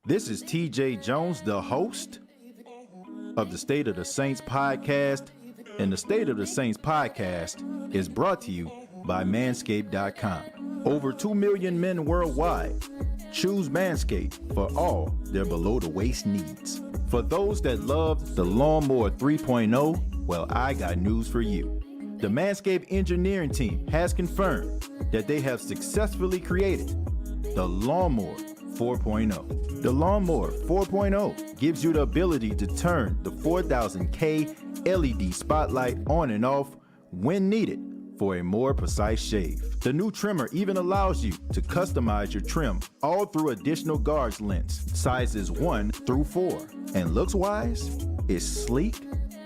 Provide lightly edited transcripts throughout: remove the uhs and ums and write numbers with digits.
This is TJ Jones, the host of the State of the Saints podcast, and the State of the Saints podcast is brought to you by Manscaped.com. Over 2 million men worldwide choose Manscaped for all their below-the-waist needs. For those that love the Lawnmower 3.0, well, I got news for you. The Manscaped engineering team has confirmed that they have successfully created the Lawnmower 4.0. The Lawnmower 4.0 gives you the ability to turn the 4000K LED spotlight on and off when needed for a more precise shave. The new trimmer even allows you to customize your trim all through additional guards lengths, sizes 1 through 4. And looks-wise, it's sleek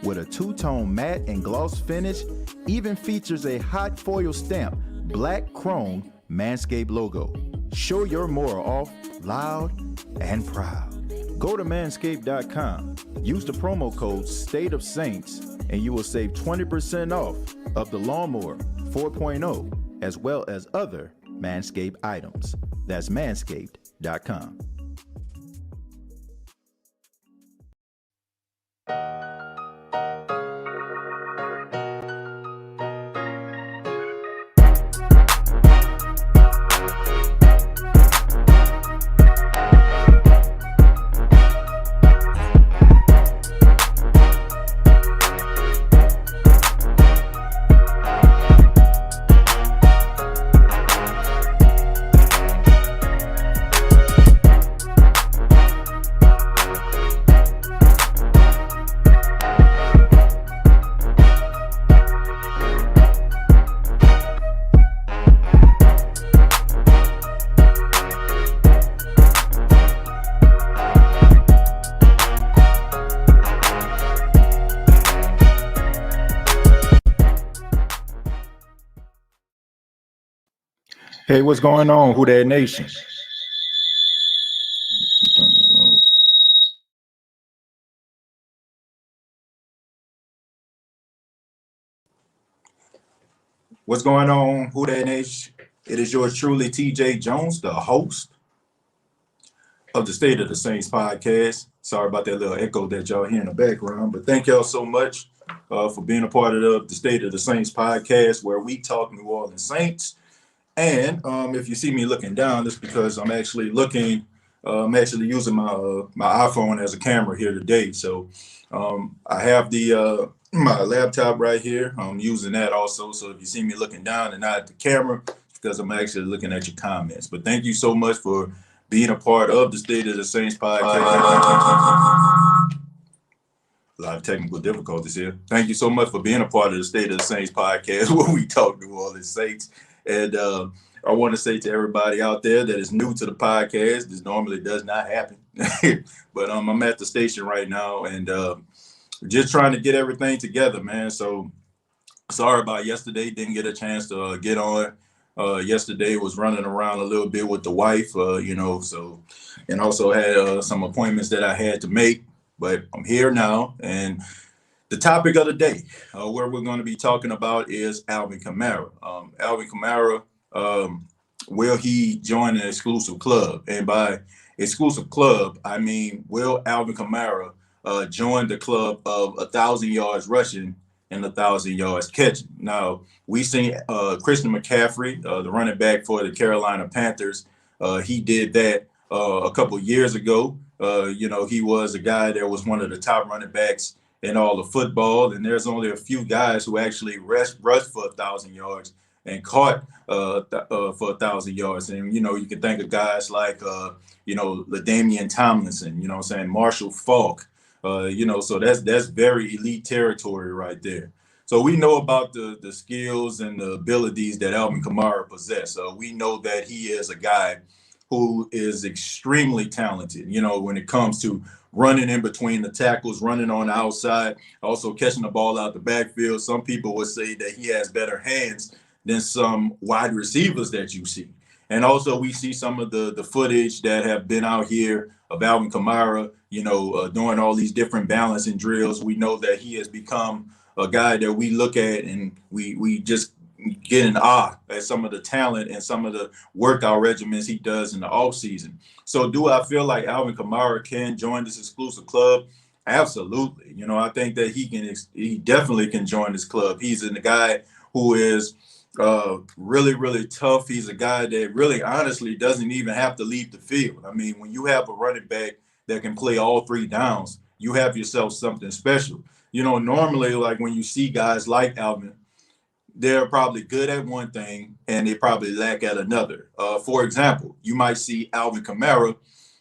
with a two-tone matte and gloss finish, even features a hot foil stamp, black chrome Manscaped logo. Show your mower off loud and proud. Go to manscaped.com, use the promo code State of Saints, and you will save 20% off of the Lawnmower 4.0 as well as other Manscaped items. That's manscaped.com. Hey, what's going on, Who That Nation? What's going on, Who That Nation? It is yours truly, TJ Jones, the host of the State of the Saints podcast. Sorry about that little echo that y'all hear in the background, but thank y'all so much for being a part of the State of the Saints podcast, where we talk New Orleans Saints. And if you see me looking down, it's because I'm actually looking. I'm actually using my iPhone as a camera here today. So I have the my laptop right here. I'm using that also. So if you see me looking down and not at the camera, it's because I'm actually looking at your comments. But thank you so much for being a part of the State of the Saints podcast. A lot of technical difficulties here. Thank you so much for being a part of the State of the Saints podcast, where we talk New Orleans Saints. And I want to say to everybody out there that is new to the podcast, this normally does not happen. But I'm at the station right now and just trying to get everything together, man. So sorry about yesterday. Didn't get a chance to get on. Yesterday was running around a little bit with the wife, so, and also had some appointments that I had to make. But I'm here now. And the topic of the day, where we're going to be talking about, is Alvin Kamara. Alvin Kamara, will he join an exclusive club? And by exclusive club, I mean, will Alvin Kamara join the club of 1,000 yards rushing and 1,000 yards catching? Now, we seen Christian McCaffrey, the running back for the Carolina Panthers. He did that a couple years ago. He was a guy that was one of the top running backs in all of football, and there's only a few guys who actually rushed for 1,000 yards and caught for 1,000 yards. And you can think of guys like LaDainian Tomlinson, Marshall Faulk, so that's very elite territory right there. So we know about the skills and the abilities that Alvin Kamara possesses. We know that he is a guy who is extremely talented, when it comes to running in between the tackles, running on the outside, also catching the ball out the backfield. Some people would say that he has better hands than some wide receivers that you see. And also we see some of the footage that have been out here of Alvin Kamara, doing all these different balancing drills. We know that he has become a guy that we look at and we just get an eye at some of the talent and some of the workout regimens he does in the off season. So do I feel like Alvin Kamara can join this exclusive club? Absolutely. I think that he definitely can join this club. He's a guy who is really, really tough. He's a guy that really honestly doesn't even have to leave the field. I mean, when you have a running back that can play all three downs, you have yourself something special. Normally, like when you see guys like Alvin, they're probably good at one thing and they probably lack at another. For example, you might see Alvin Kamara,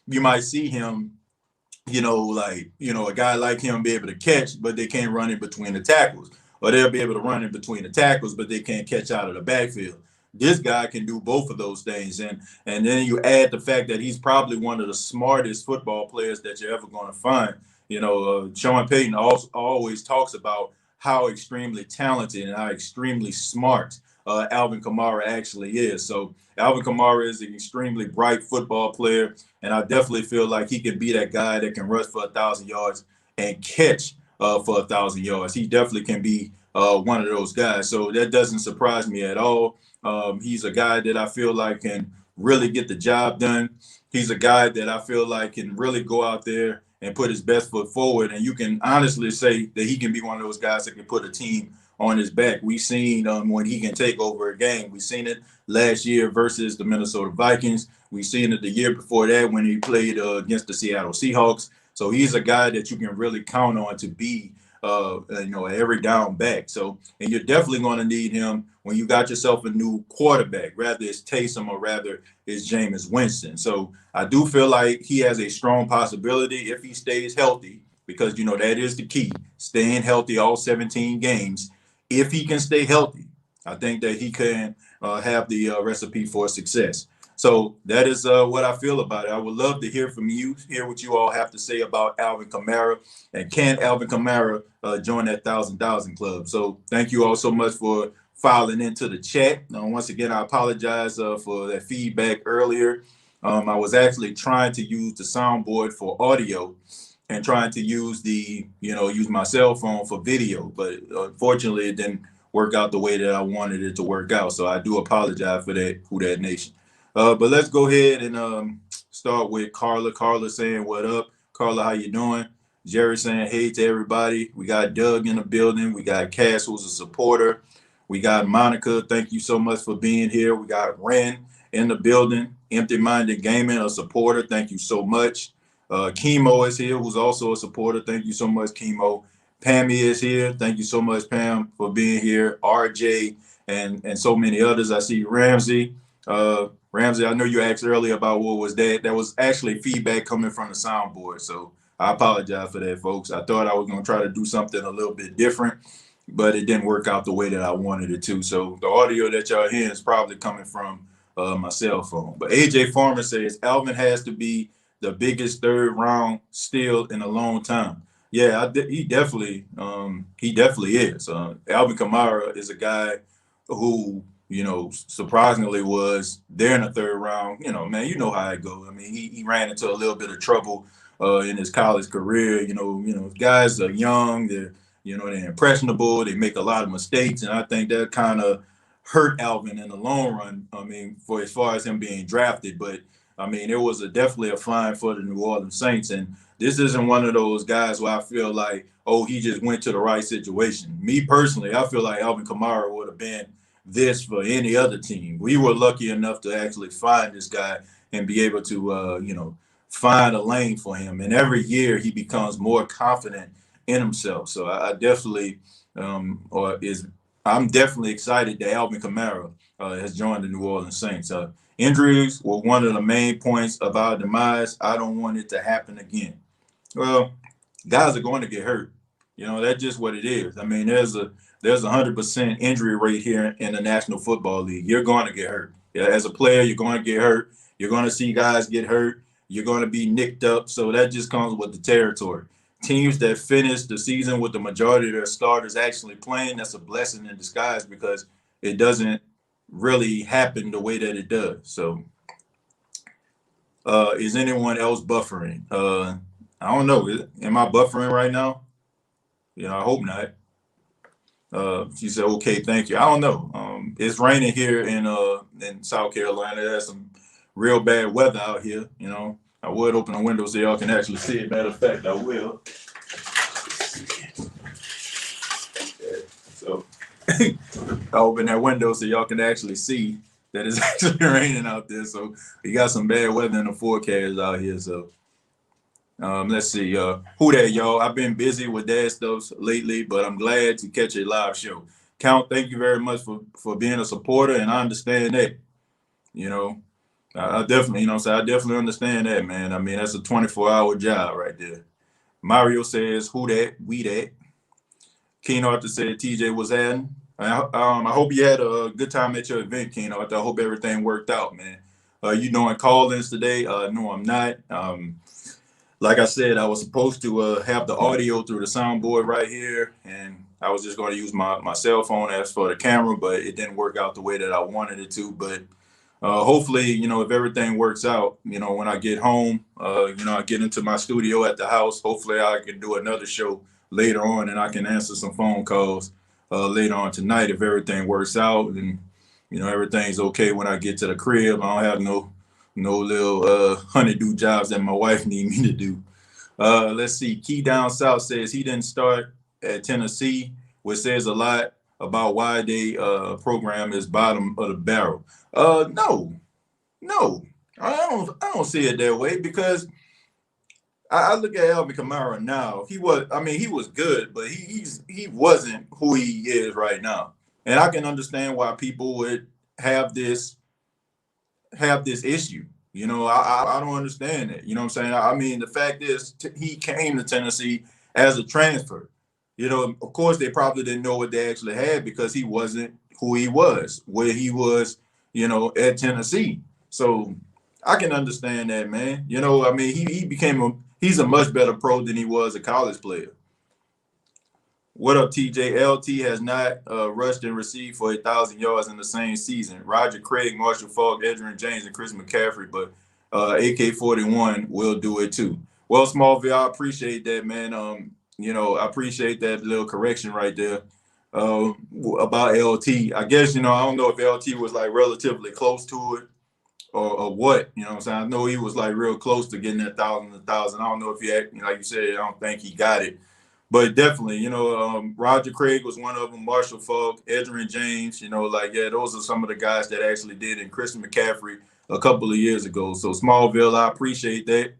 you might see him, a guy like him be able to catch, but they can't run in between the tackles. Or they'll be able to run in between the tackles, but they can't catch out of the backfield. This guy can do both of those things. And then you add the fact that he's probably one of the smartest football players that you're ever going to find. Sean Payton always talks about how extremely talented and how extremely smart Alvin Kamara actually is. So Alvin Kamara is an extremely bright football player, and I definitely feel like he can be that guy that can rush for 1,000 yards and catch for 1,000 yards. He definitely can be one of those guys. So that doesn't surprise me at all. He's a guy that I feel like can really get the job done. He's a guy that I feel like can really go out there and put his best foot forward. And you can honestly say that he can be one of those guys that can put a team on his back. We've seen when he can take over a game. We've seen it last year versus the Minnesota Vikings. We've seen it the year before that when he played against the Seattle Seahawks. So he's a guy that you can really count on to be, every down back. So, and you're definitely going to need him when you got yourself a new quarterback, rather it's Taysom or rather it's Jameis Winston. So I do feel like he has a strong possibility if he stays healthy, because, that is the key, staying healthy all 17 games. If he can stay healthy, I think that he can have the recipe for success. So that is what I feel about it. I would love to hear from you, hear what you all have to say about Alvin Kamara, and can Alvin Kamara join that 1,000 club? So thank you all so much for filing into the chat. Once again, I apologize for that feedback earlier. I was actually trying to use the soundboard for audio and trying to use use my cell phone for video, but unfortunately it didn't work out the way that I wanted it to work out. So I do apologize for that, Who Dat Nation. But let's go ahead and start with Carla. Carla saying, what up? Carla, how you doing? Jerry saying, hey to everybody. We got Doug in the building. We got Cass, who's a supporter. We got Monica. Thank you so much for being here. We got Ren in the building. Empty Minded Gaming, a supporter. Thank you so much. Chemo is here, who's also a supporter. Thank you so much, Chemo. Pammy is here. Thank you so much, Pam, for being here. RJ and so many others. I see Ramsey. Ramsey, I know you asked earlier about what was that. That was actually feedback coming from the soundboard. So I apologize for that, folks. I thought I was going to try to do something a little bit different, but it didn't work out the way that I wanted it to. So the audio that y'all hear is probably coming from my cell phone. But AJ Farmer says Alvin has to be the biggest third round steal in a long time. Yeah, he definitely is. Alvin Kamara is a guy who, surprisingly was there in the third round. Man, you know how it goes. I mean, he ran into a little bit of trouble in his college career. Guys are young, they're impressionable, they make a lot of mistakes, and I think that kind of hurt Alvin in the long run. I mean, for as far as him being drafted, but I mean, it was definitely a find for the New Orleans Saints, and this isn't one of those guys where I feel like, oh, he just went to the right situation. Me personally, I feel like Alvin Kamara would have been this for any other team. We were lucky enough to actually find this guy and be able to, find a lane for him. And every year he becomes more confident in himself. So I definitely, I'm definitely excited that Alvin Kamara has joined the New Orleans Saints. Injuries were one of the main points of our demise. I don't want it to happen again. Well, guys are going to get hurt. That's just what it is. I mean, there's a 100% injury rate here in the National Football League. You're going to get hurt. Yeah, as a player, you're going to get hurt. You're going to see guys get hurt. You're going to be nicked up. So that just comes with the territory. Teams that finish the season with the majority of their starters actually playing, that's a blessing in disguise, because it doesn't really happen the way that it does. So is anyone else buffering? I don't know. Am I buffering right now? I hope not. She said, "Okay, thank you." I don't know. It's raining here in South Carolina. There's some real bad weather out here. I would open the window so y'all can actually see it. Matter of fact, I will. So I open that window so y'all can actually see that it's actually raining out there. So we got some bad weather in the forecast out here. So let's see. Who that, y'all? I've been busy with dad stuff lately, but I'm glad to catch a live show. Count, thank you very much for being a supporter, and I understand that. You know, I definitely, I definitely understand that, man. I mean, that's a 24-hour job right there. Mario says, "Who that? We that." Keen Arthur said, "TJ was adding." I hope you had a good time at your event, Keen Arthur. I hope everything worked out, man. You doing call-ins today? No, I'm not. Like I said, I was supposed to have the audio through the soundboard right here, and I was just going to use my cell phone as for the camera, but it didn't work out the way that I wanted it to. But hopefully, if everything works out, when I get home, I get into my studio at the house. Hopefully, I can do another show later on, and I can answer some phone calls later on tonight if everything works out, and everything's okay when I get to the crib. I don't have no little honeydew jobs that my wife need me to do. Let's see. Key Down South says he didn't start at Tennessee, which says a lot about why they program is bottom of the barrel. No, I don't see it that way because I look at Alvin Kamara now. He was good, but he wasn't who he is right now. And I can understand why people would have this issue. I don't understand it. You know what I'm saying? I mean, the fact is, he came to Tennessee as a transfer. Of course, they probably didn't know what they actually had because he wasn't who he was, where he was, at Tennessee. So I can understand that, man. I mean, he's a much better pro than he was a college player. What up, TJ? LT has not rushed and received for 1,000 yards in the same season. Roger Craig, Marshall Faulk, Edgerrin James, and Chris McCaffrey, but AK-41 will do it too. Well, Smallville, I appreciate that, man. I appreciate that little correction right there about LT. I guess, I don't know if LT was like relatively close to it or what, what I'm saying? I know he was like real close to getting that 1,000. I don't know if he had, like you said, I don't think he got it. But definitely, Roger Craig was one of them, Marshall Faulk, Edgerrin James, those are some of the guys that actually did, and Christian McCaffrey a couple of years ago. So Smallville, I appreciate that.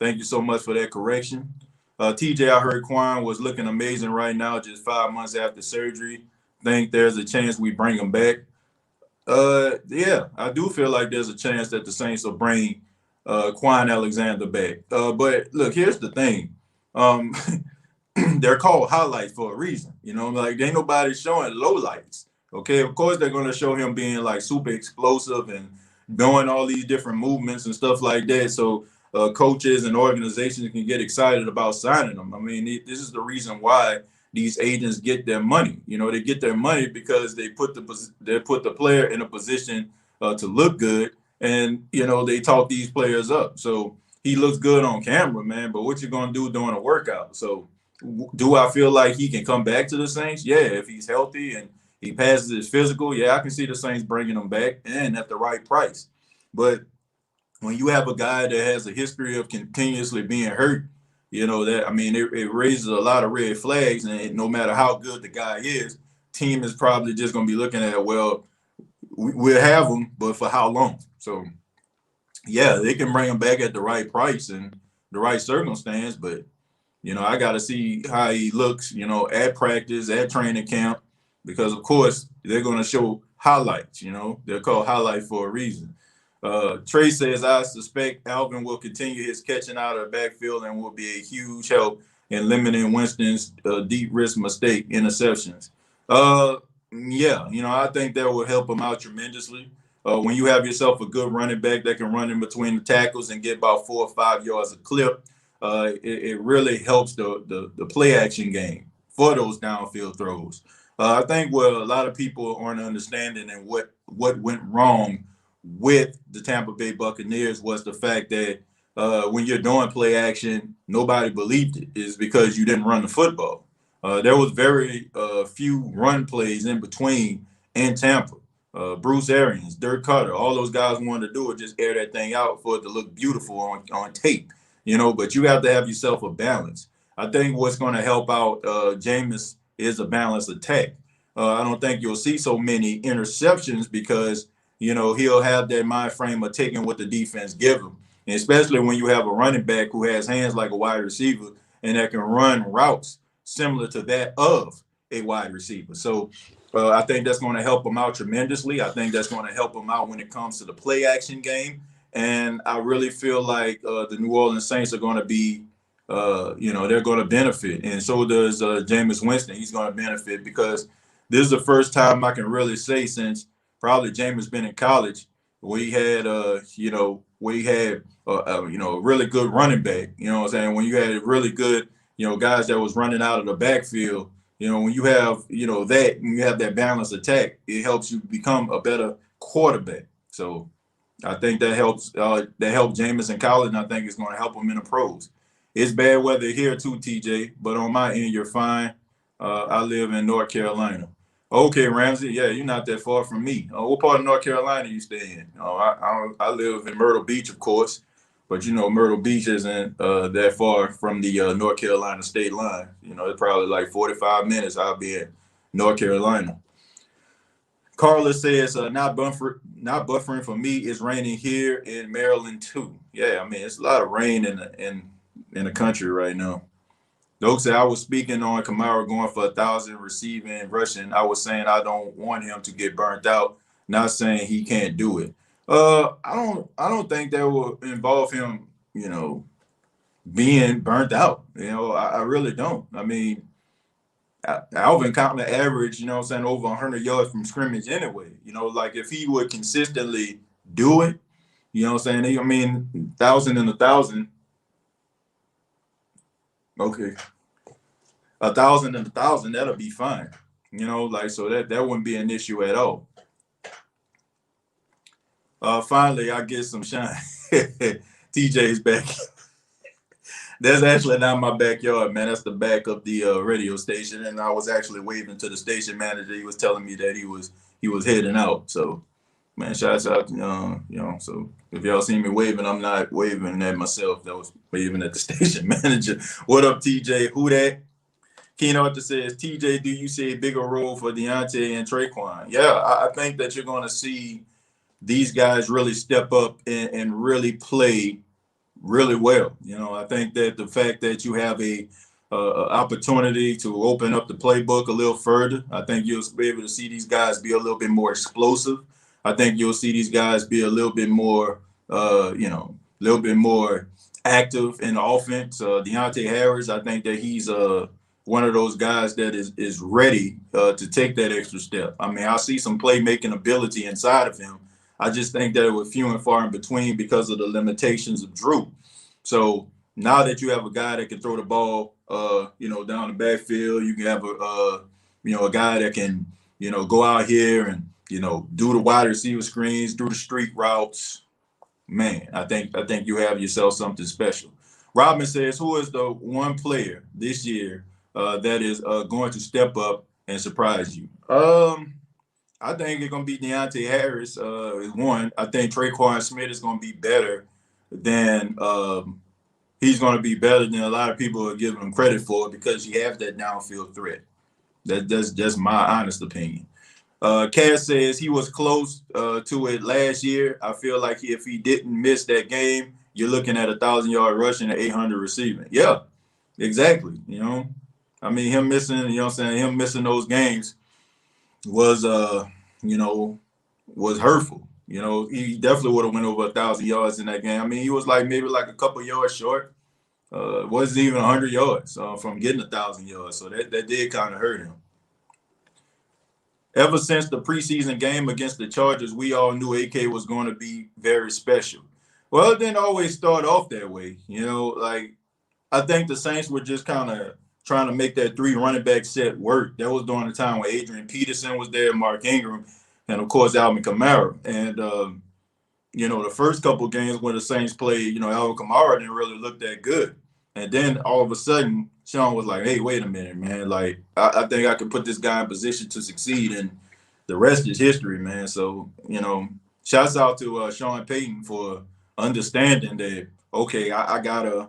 Thank you so much for that correction. TJ, I heard Quan was looking amazing right now, just 5 months after surgery. Think there's a chance we bring him back. Yeah, I do feel like there's a chance that the Saints will bring Quan Alexander back. But look, here's the thing. They're called highlights for a reason. Like ain't nobody showing lowlights. Okay, of course they're gonna show him being like super explosive and doing all these different movements and stuff like that. So coaches and organizations can get excited about signing them. I mean, this is the reason why these agents get their money. They get their money because they put the player in a position to look good, and they talk these players up. So he looks good on camera, man. But what you gonna do during a workout? So do I feel like he can come back to the Saints? Yeah, if he's healthy and he passes his physical, yeah, I can see the Saints bringing him back and at the right price. But when you have a guy that has a history of continuously being hurt, it raises a lot of red flags. And no matter how good the guy is, team is probably just going to be looking at, well, we'll have him, but for how long? So, yeah, they can bring him back at the right price and the right circumstance, but I got to see how he looks, at practice, at training camp, because, of course, they're going to show highlights, They're called highlights for a reason. Trey says, I suspect Alvin will continue his catching out of the backfield and will be a huge help in limiting Winston's deep risk mistake interceptions. Yeah, I think that will help him out tremendously. When you have yourself a good running back that can run in between the tackles and get about 4 or 5 yards a clip, it really helps the play action game for those downfield throws. I think what a lot of people aren't understanding and what went wrong with the Tampa Bay Buccaneers was the fact that when you're doing play action, nobody believed it is because you didn't run the football. There was very few run plays in between in Tampa. Bruce Arians, Dirk Cutter, all those guys wanted to do it, just air that thing out for it to look beautiful on tape, but you have to have yourself a balance. I think what's going to help out Jameis is a balanced attack. I don't think you'll see so many interceptions because, he'll have that mind frame of taking what the defense give him. And especially when you have a running back who has hands like a wide receiver and that can run routes similar to that of a wide receiver. So I think that's going to help him out tremendously. I think that's going to help him out when it comes to the play action game. And I really feel like the New Orleans Saints are going to be, they're going to benefit. And so does Jameis Winston. He's going to benefit because this is the first time I can really say since probably Jameis been in college where he had, a really good running back. You know what I'm saying? When you had a really good, guys that was running out of the backfield. When you have, when you have that balanced attack, it helps you become a better quarterback. So I think that helps. That helped Jameis in college, and I think it's going to help him in the pros. It's bad weather here too, TJ, but on my end, you're fine. I live in North Carolina. Okay, Ramsey. Yeah, you're not that far from me. What part of North Carolina you stay in? I live in Myrtle Beach, of course. But Myrtle Beach isn't that far from the North Carolina state line. It's probably like 45 minutes. I'll be in North Carolina. Carla says, not buffering for me. It's raining here in Maryland too. Yeah, I mean it's a lot of rain in the country right now. Doak said I was speaking on Kamara going for 1,000 receiving, rushing. I was saying I don't want him to get burnt out. Not saying he can't do it. I don't think that will involve him, being burnt out. I really don't. I mean, Alvin Kamara average, over 100 yards from scrimmage anyway. Like if he would consistently do it, I mean, 1,000 and 1,000. Okay. 1,000 and 1,000, that'll be fine. So that wouldn't be an issue at all. Finally, I get some shine. TJ's back. That's actually not my backyard, man. That's the back of the radio station, and I was actually waving to the station manager. He was telling me that he was heading out. So, man, shouts out, So if y'all see me waving, I'm not waving at myself. That was waving at the station manager. What up, TJ? Who that? Keen Arthur says, TJ, do you see a bigger role for Deontay and Traquan? Yeah, I think that you're going to see these guys really step up and really play really well. I think that the fact that you have a opportunity to open up the playbook a little further, I think you'll be able to see these guys be a little bit more explosive. I think you'll see these guys be a little bit more, little bit more active in the offense. Deontay Harris, I think that he's one of those guys that is ready to take that extra step. I mean, I see some playmaking ability inside of him. I just think that it was few and far in between because of the limitations of Drew. So now that you have a guy that can throw the ball, down the backfield, you can have a guy that can, go out here and, do the wide receiver screens, do the street routes. Man, I think you have yourself something special. Robin says, who is the one player this year that is going to step up and surprise you? I think it's going to be Deontay Harris is one. I think Traquan Smith is going to be better than he's going to be better than a lot of people are giving him credit for because he has that downfield threat. That's just my honest opinion. Cass says he was close to it last year. I feel like if he didn't miss that game, you're looking at 1,000-yard rushing and 800 receiving. Yeah, exactly. I mean, him missing, him missing those games was was hurtful. He definitely would have went over 1,000 yards in that game. I mean, he was maybe a couple yards short. Wasn't even 100 yards from getting 1,000 yards. So that did kind of hurt him. Ever since the preseason game against the Chargers, we all knew AK was going to be very special. Well, it didn't always start off that way. I think the Saints were just kind of trying to make that 3 running back set work. That was during the time when Adrian Peterson was there, Mark Ingram, and of course Alvin Kamara. And the first couple of games when the Saints played, Alvin Kamara didn't really look that good. And then all of a sudden, Sean was like, "Hey, wait a minute, man. Like, I think I can put this guy in position to succeed." And the rest is history, man. So, shouts out to Sean Payton for understanding that, okay, I gotta,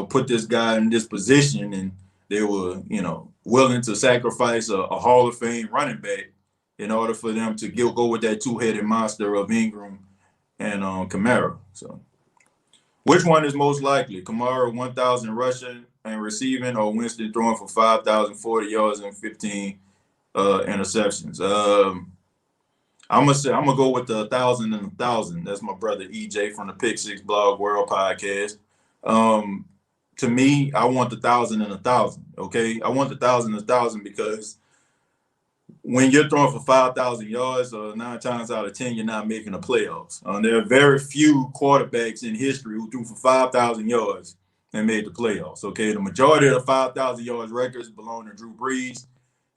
put this guy in this position. And they were, willing to sacrifice a Hall of Fame running back in order for them to go with that two-headed monster of Ingram and Kamara. So, which one is most likely? Kamara 1,000 rushing and receiving, or Winston throwing for 5,040 yards and 15 interceptions? I'm gonna go with the 1,000 and 1,000. That's my brother EJ from the Pick Six Blog World Podcast. To me, I want the 1,000 and 1,000. Okay, I want the 1,000 and 1,000 because when you're throwing for 5,000 yards, 9 times out of 10, you're not making the playoffs. There are very few quarterbacks in history who threw for 5,000 yards and made the playoffs. Okay, the majority of the 5,000 yards records belong to Drew Brees,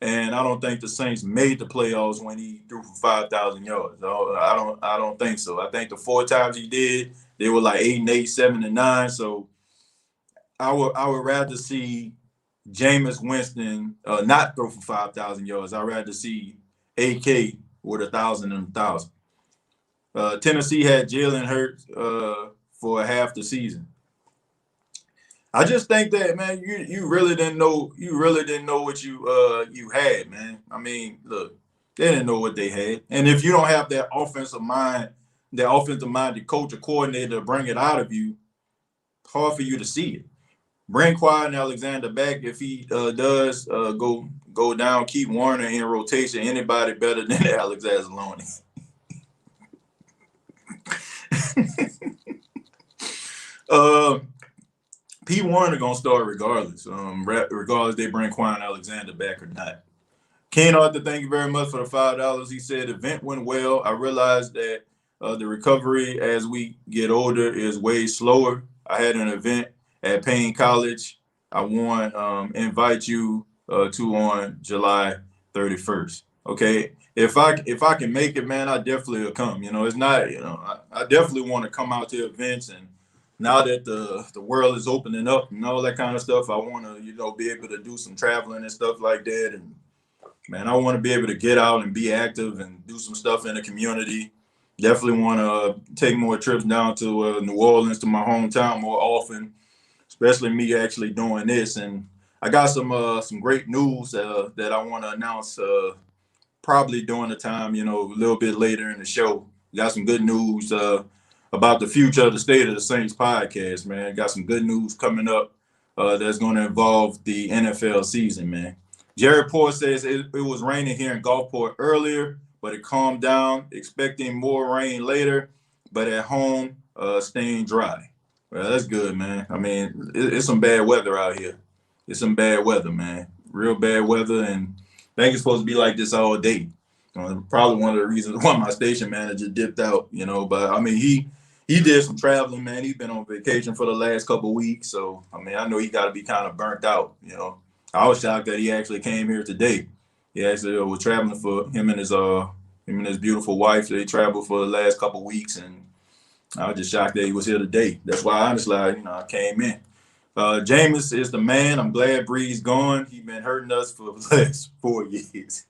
and I don't think the Saints made the playoffs when he threw for 5,000 yards. I don't think so. I think the 4 times he did, they were like 8-8, 7-9. So I would rather see Jameis Winston not throw for 5,000 yards. I'd rather see AK with 1,000 and 1,000. Tennessee had Jalen Hurts for half the season. I just think that, man, you really didn't know what you had, man. I mean, look, they didn't know what they had, and if you don't have that offensive minded coach or coordinator to bring it out of you, it's hard for you to see it. Bring Quad Alexander back if he does go down. Keep Warner in rotation. Anybody better than Alex Anzalone? P. Warner gonna start regardless. Regardless they bring Quan Alexander back or not. Ken Arthur, thank you very much for the $5. He said event went well. I realized that the recovery as we get older is way slower. I had an event at Payne College. I want invite you to on July 31st. Okay. If I can make it, man, I definitely will come. It's not, I definitely want to come out to events, and now that the world is opening up and all that kind of stuff, I want to, be able to do some traveling and stuff like that. And man, I want to be able to get out and be active and do some stuff in the community. Definitely want to take more trips down to New Orleans, to my hometown, more often, especially me actually doing this. And I got some great news that I want to announce probably during the time, a little bit later in the show. Got some good news about the future of the State of the Saints podcast, man. Got some good news coming up that's going to involve the NFL season, man. Jared Poor says it was raining here in Gulfport earlier, but it calmed down, expecting more rain later, but at home, staying dry. Well, that's good, man. I mean, it's some bad weather out here. It's some bad weather, man. Real bad weather, and I think it's supposed to be like this all day. Probably one of the reasons why my station manager dipped out, but I mean, he did some traveling, man. He's been on vacation for the last couple of weeks. So, I mean, I know he got to be kind of burnt out, I was shocked that he actually came here today. He actually was traveling for him and his beautiful wife. They traveled for the last couple of weeks, and I was just shocked that he was here today. That's why, honestly, I came in. Jameis is the man. I'm glad Brees gone. He's been hurting us for the last 4 years.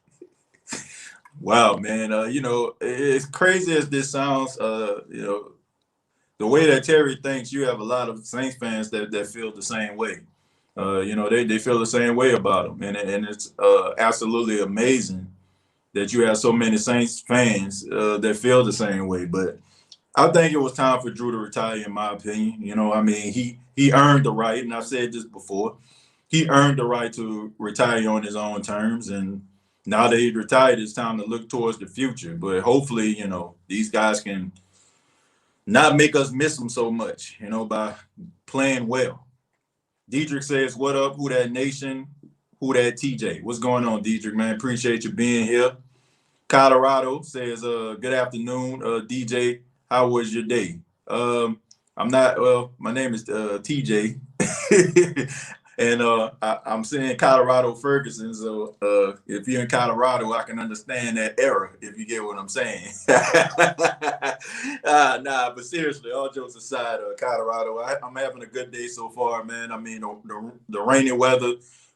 Wow, man. As crazy as this sounds, the way that Terry thinks, you have a lot of Saints fans that feel the same way. They feel the same way about him. And it's absolutely amazing that you have so many Saints fans that feel the same way. But I think it was time for Drew to retire, in my opinion. I mean, he earned the right, and I've said this before, he earned the right to retire on his own terms. And now that he's retired, it's time to look towards the future. But hopefully, these guys can not make us miss him so much, by playing well. Diedrich says, what up? Who that nation? Who that TJ? What's going on, Diedrich, man? Appreciate you being here. Colorado says, good afternoon, DJ. How was your day? My name is TJ. And I'm saying Colorado Ferguson. So if you're in Colorado, I can understand that era, if you get what I'm saying. Nah, but seriously, all jokes aside, Colorado, I'm having a good day so far, man. I mean, the rainy weather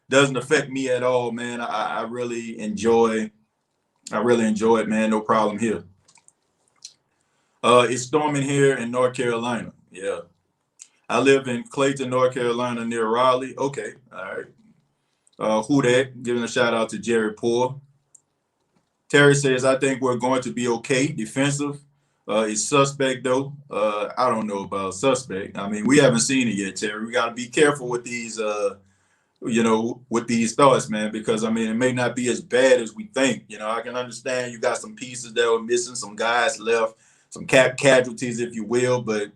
doesn't affect me at all, man. I really enjoy. I really enjoy it, man. No problem here. It's storming here in North Carolina. Yeah. I live in Clayton, North Carolina, near Raleigh. Okay, all right. Who that? Giving a shout out to Jerry Poor. Terry says, I think we're going to be okay. Defensive. It's suspect, though. I don't know about suspect. I mean, we haven't seen it yet, Terry. We got to be careful with these, with these thoughts, man, because, I mean, it may not be as bad as we think. I can understand you got some pieces that were missing, some guys left, some casualties, if you will, but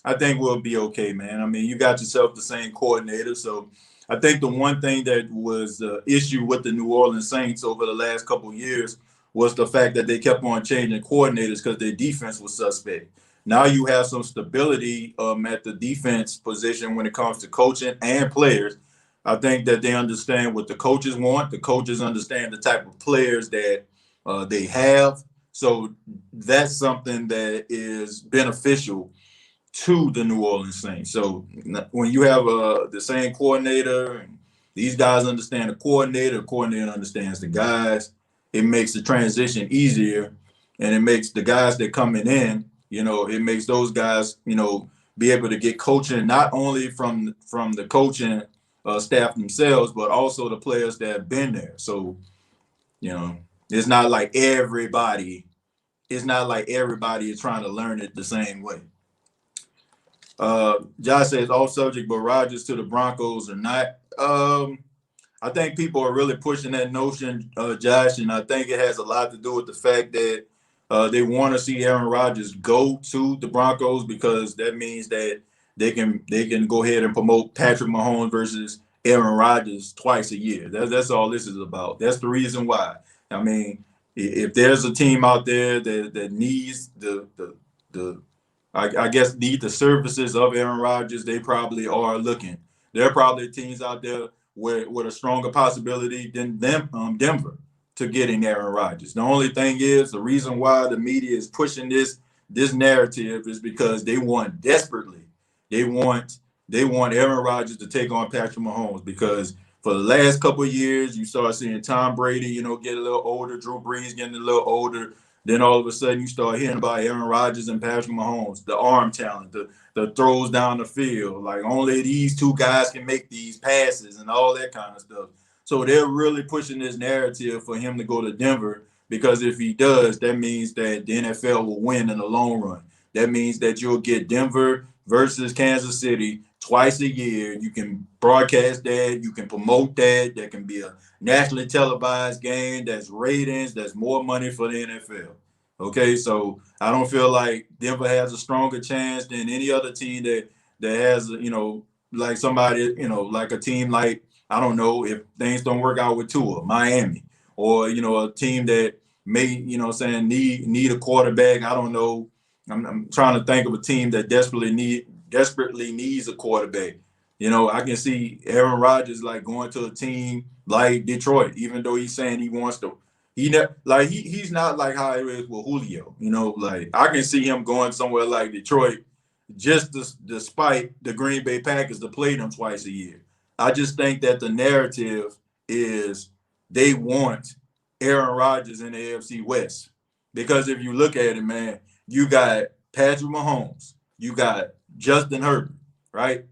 I think we'll be okay, man. I mean, you got yourself the same coordinator. So I think the one thing that was the issue with the New Orleans Saints over the last couple of years was the fact that they kept on changing coordinators because their defense was suspect. Now you have some stability at the defense position when it comes to coaching and players. I think that they understand what the coaches want. The coaches understand the type of players that they have. So that's something that is beneficial to the New Orleans Saints. So when you have the same coordinator and these guys understand the coordinator understands the guys, it makes the transition easier, and it makes the guys that coming in, it makes those guys, be able to get coaching not only from the coaching staff themselves, but also the players that have been there. So it's not like everybody. It's not like everybody is trying to learn it the same way. Josh says off subject, but Rodgers to the Broncos or not. I think people are really pushing that notion, Josh, and I think it has a lot to do with the fact that they want to see Aaron Rodgers go to the Broncos because that means that they can go ahead and promote Patrick Mahomes versus Aaron Rodgers twice a year. That's all this is about. That's the reason why. I mean, if there's a team out there that needs the I guess need the services of Aaron Rodgers, they probably are looking. There are probably teams out there with a stronger possibility than Denver to getting Aaron Rodgers. The only thing is the reason why the media is pushing this narrative is because they want desperately. They want Aaron Rodgers to take on Patrick Mahomes because for the last couple of years you start seeing Tom Brady, get a little older, Drew Brees getting a little older. Then all of a sudden you start hearing about Aaron Rodgers and Patrick Mahomes, the arm talent, the throws down the field. Like only these two guys can make these passes and all that kind of stuff. So they're really pushing this narrative for him to go to Denver because if he does, that means that the NFL will win in the long run. That means that you'll get Denver versus Kansas City twice a year. You can broadcast that. You can promote that. There can be a nationally televised game. That's ratings. That's more money for the NFL. Okay, so I don't feel like Denver has a stronger chance than any other team that has, like somebody, like a team like, I don't know, if things don't work out with Tua, Miami, or, a team that may, need a quarterback. I don't know. I'm trying to think of a team that desperately needs a quarterback. I can see Aaron Rodgers like going to a team like Detroit, even though he's saying he wants to. He's not like how it is with Julio. Like I can see him going somewhere like Detroit, just despite the Green Bay Packers to play them twice a year. I just think that the narrative is they want Aaron Rodgers in the AFC West because if you look at it, man, you got Patrick Mahomes, you got Justin Herbert, right?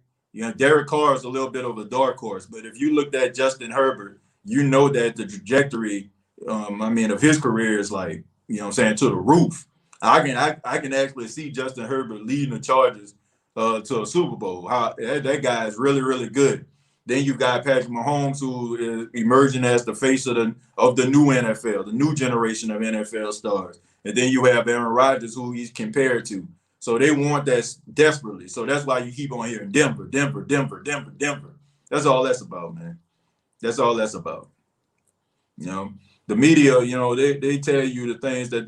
Derek Carr is a little bit of a dark horse, but if you looked at Justin Herbert, you know that the trajectory, of his career is like, to the roof. I can actually see Justin Herbert leading the Chargers to a Super Bowl. That guy is really, really good. Then you got Patrick Mahomes, who is emerging as the face of the new NFL, the new generation of NFL stars. And then you have Aaron Rodgers, who he's compared to. So they want that desperately. So that's why you keep on hearing Denver, Denver, Denver, Denver, Denver. That's all that's about, man. That's all that's about. The media, they tell you the things that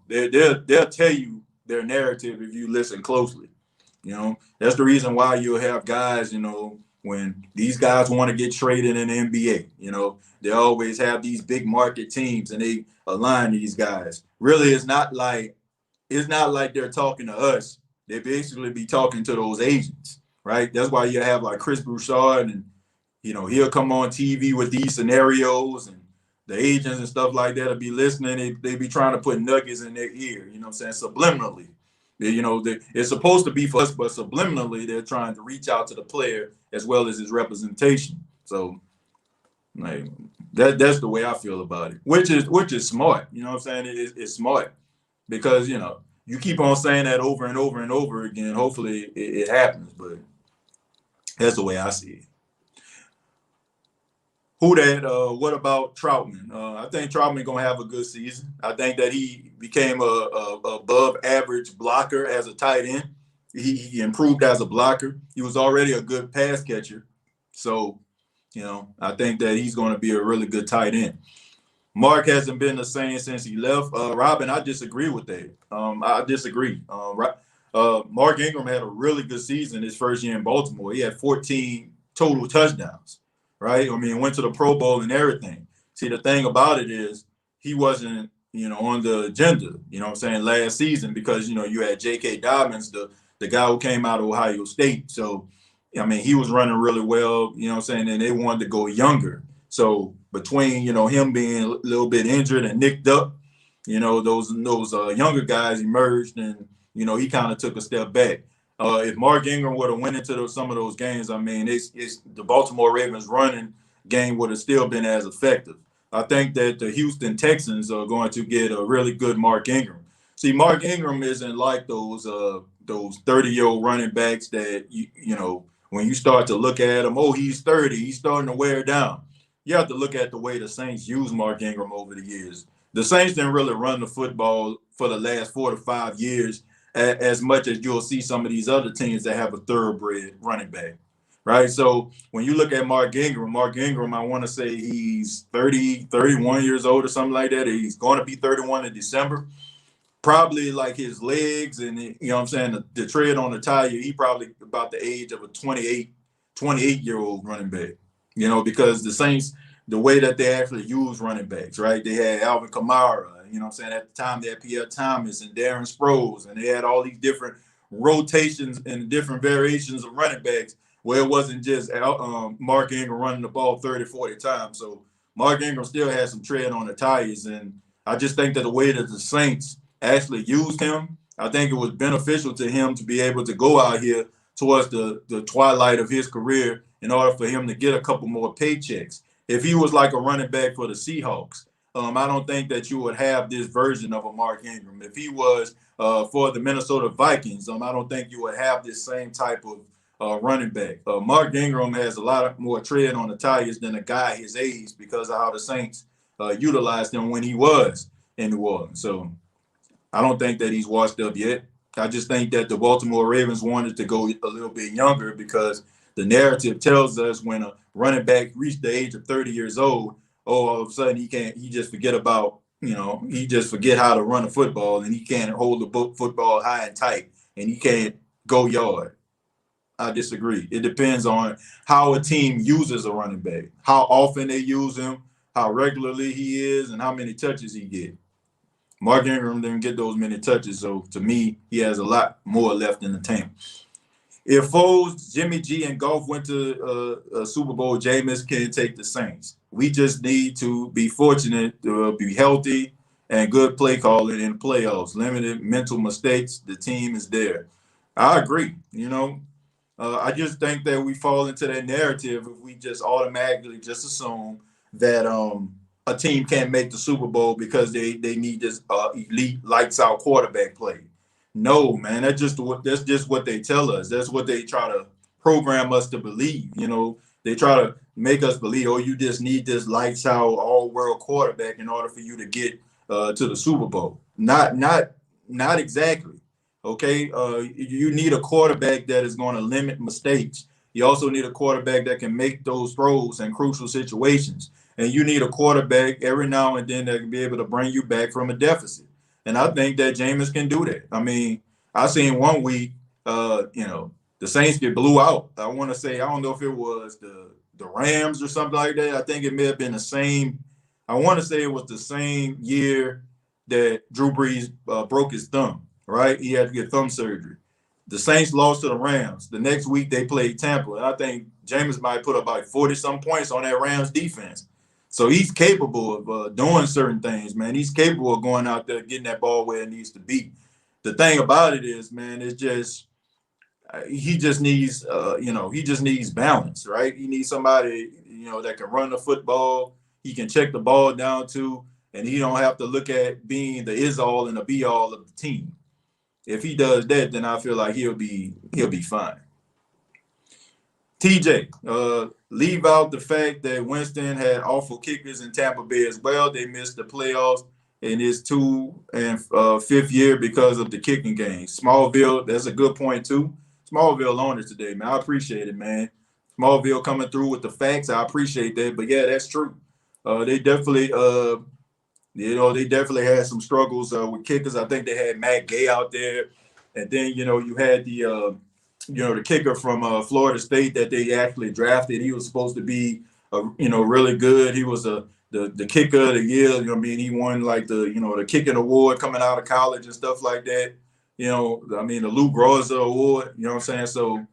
they'll tell you their narrative if you listen closely. That's the reason why you'll have guys, when these guys want to get traded in the NBA. You know, they always have these big market teams and they align these guys. Really, it's not like they're talking to us. They basically be talking to those agents, right? That's why you have like Chris Broussard and he'll come on TV with these scenarios and the agents and stuff like that will be listening. They be trying to put nuggets in their ear, you know what I'm saying, subliminally. It's supposed to be for us, but subliminally they're trying to reach out to the player as well as his representation. So like that's the way I feel about it, which is smart. You know what I'm saying? It's smart because you keep on saying that over and over and over again. Hopefully it happens, but that's the way I see it. What about Troutman? I think Troutman gonna have a good season. I think that he became a above average blocker as a tight end. He improved as a blocker. He was already a good pass catcher. So, I think that he's going to be a really good tight end. Mark hasn't been the same since he left. Robin, I disagree with that. I disagree. Mark Ingram had a really good season his first year in Baltimore. He had 14 total touchdowns, right? I mean, went to the Pro Bowl and everything. See, the thing about it is he wasn't, on the agenda, what I'm saying, last season because, you had J.K. Dobbins, the guy who came out of Ohio State. So, I mean, he was running really well, what I'm saying, and they wanted to go younger. So between, him being a little bit injured and nicked up, those younger guys emerged and, he kind of took a step back. If Mark Ingram would have went into some of those games, I mean, it's the Baltimore Ravens running game would have still been as effective. I think that the Houston Texans are going to get a really good Mark Ingram. See, Mark Ingram isn't like those 30-year-old running backs that, when you start to look at him, oh, he's 30, he's starting to wear down. You have to look at the way the Saints use Mark Ingram over the years. The Saints didn't really run the football for the last 4 to 5 years as much as you'll see some of these other teams that have a thoroughbred running back, right? So when you look at Mark Ingram, I want to say he's 30, 31 years old or something like that. He's going to be 31 in December. Probably like his legs and, what I'm saying, the tread on the tire, he probably about the age of a 28-year-old running back, because the Saints, the way that they actually use running backs, right? They had Alvin Kamara, what I'm saying, at the time they had Pierre Thomas and Darren Sproles, and they had all these different rotations and different variations of running backs where it wasn't just Mark Ingram running the ball 30, 40 times. So Mark Ingram still had some tread on the tires, and I just think that the way that the Saints actually used him, I think it was beneficial to him to be able to go out here towards the twilight of his career in order for him to get a couple more paychecks. If he was like a running back for the Seahawks, I don't think that you would have this version of a Mark Ingram. If he was for the Minnesota Vikings, I don't think you would have this same type of running back. Mark Ingram has a lot more tread on the tires than a guy his age because of how the Saints utilized him when he was in New Orleans. So I don't think that he's washed up yet. I just think that the Baltimore Ravens wanted to go a little bit younger because the narrative tells us when a running back reached the age of 30 years old, all of a sudden he just forget about, he just forget how to run a football and he can't hold the football high and tight and he can't go yard. I disagree. It depends on how a team uses a running back, how often they use him, how regularly he is, and how many touches he gets. Mark Ingram didn't get those many touches, so to me, he has a lot more left in the tank. If Foles, Jimmy G, and Goff went to a Super Bowl, Jameis can take the Saints. We just need to be fortunate to be healthy and good play calling in the playoffs. Limited mental mistakes. The team is there. I agree. I just think that we fall into that narrative if we just automatically just assume that a team can't make the Super Bowl because they need this elite lights out quarterback play. No, man, that's just what they tell us. That's what they try to program us to believe. They try to make us believe, oh, you just need this lights out all world quarterback in order for you to get to the Super Bowl. Not exactly. Okay, you need a quarterback that is going to limit mistakes. You also need a quarterback that can make those throws in crucial situations. And you need a quarterback every now and then that can be able to bring you back from a deficit. And I think that Jameis can do that. I mean, I seen one week, the Saints get blew out. I want to say, I don't know if it was the Rams or something like that. I think it may have been the same. I want to say it was the same year that Drew Brees broke his thumb, right? He had to get thumb surgery. The Saints lost to the Rams. The next week they played Tampa. And I think Jameis might put up like 40-some points on that Rams defense. So he's capable of doing certain things, man. He's capable of going out there, getting that ball where it needs to be. The thing about it is, man, it's just he just needs, he just needs balance, right? He needs somebody, that can run the football. He can check the ball down to, and he don't have to look at being the is-all and the be-all of the team. If he does that, then I feel like he'll be fine. TJ, leave out the fact that Winston had awful kickers in Tampa Bay as well. They missed the playoffs in his 2 and 5th year because of the kicking game. Smallville, that's a good point too. Smallville on it today, man. I appreciate it, man. Smallville coming through with the facts. I appreciate that. But yeah, that's true. They definitely, they definitely had some struggles with kickers. I think they had Matt Gay out there, and then you had the kicker from Florida State that they actually drafted. He was supposed to be, really good. He was the kicker of the year. He won like the kicking award coming out of college and stuff like that. The Lou Groza award. You know what I'm saying? So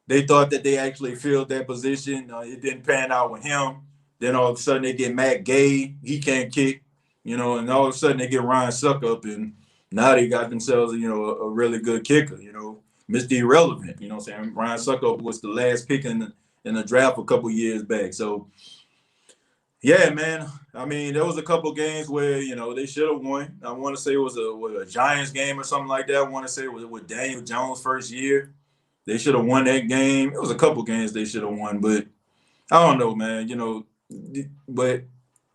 they thought that they actually filled that position. It didn't pan out with him. Then all of a sudden they get Matt Gay. He can't kick. And all of a sudden they get Ryan Suckup, and now they got themselves, a really good kicker. Mr. Irrelevant. You know what I'm saying? Ryan Suckup was the last pick in the draft a couple years back. So, yeah, man. There was a couple games where, they should have won. I want to say it was a Giants game or something like that. I want to say it was with Daniel Jones' first year. They should have won that game. It was a couple games they should have won, but I don't know, man. But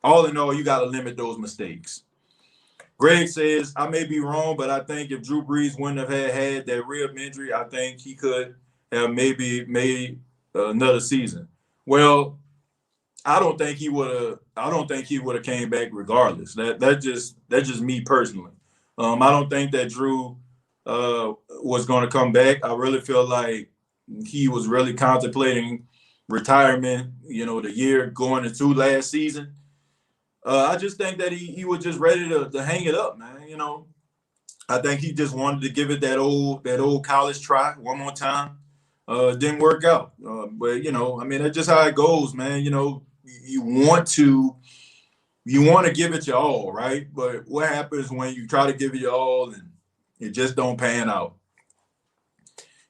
all in all, you got to limit those mistakes. Greg says, I may be wrong, but I think if Drew Brees wouldn't have had that rib injury, I think he could have maybe made another season. Well, I don't think he would have came back regardless. That's just me personally. I don't think that Drew was going to come back. I really feel like he was really contemplating retirement, the year going into last season. I just think that he was just ready to hang it up, man. I think he just wanted to give it that old college try one more time. It didn't work out. But that's just how it goes, man. You want to give it your all, right? But what happens when you try to give it your all and it just don't pan out?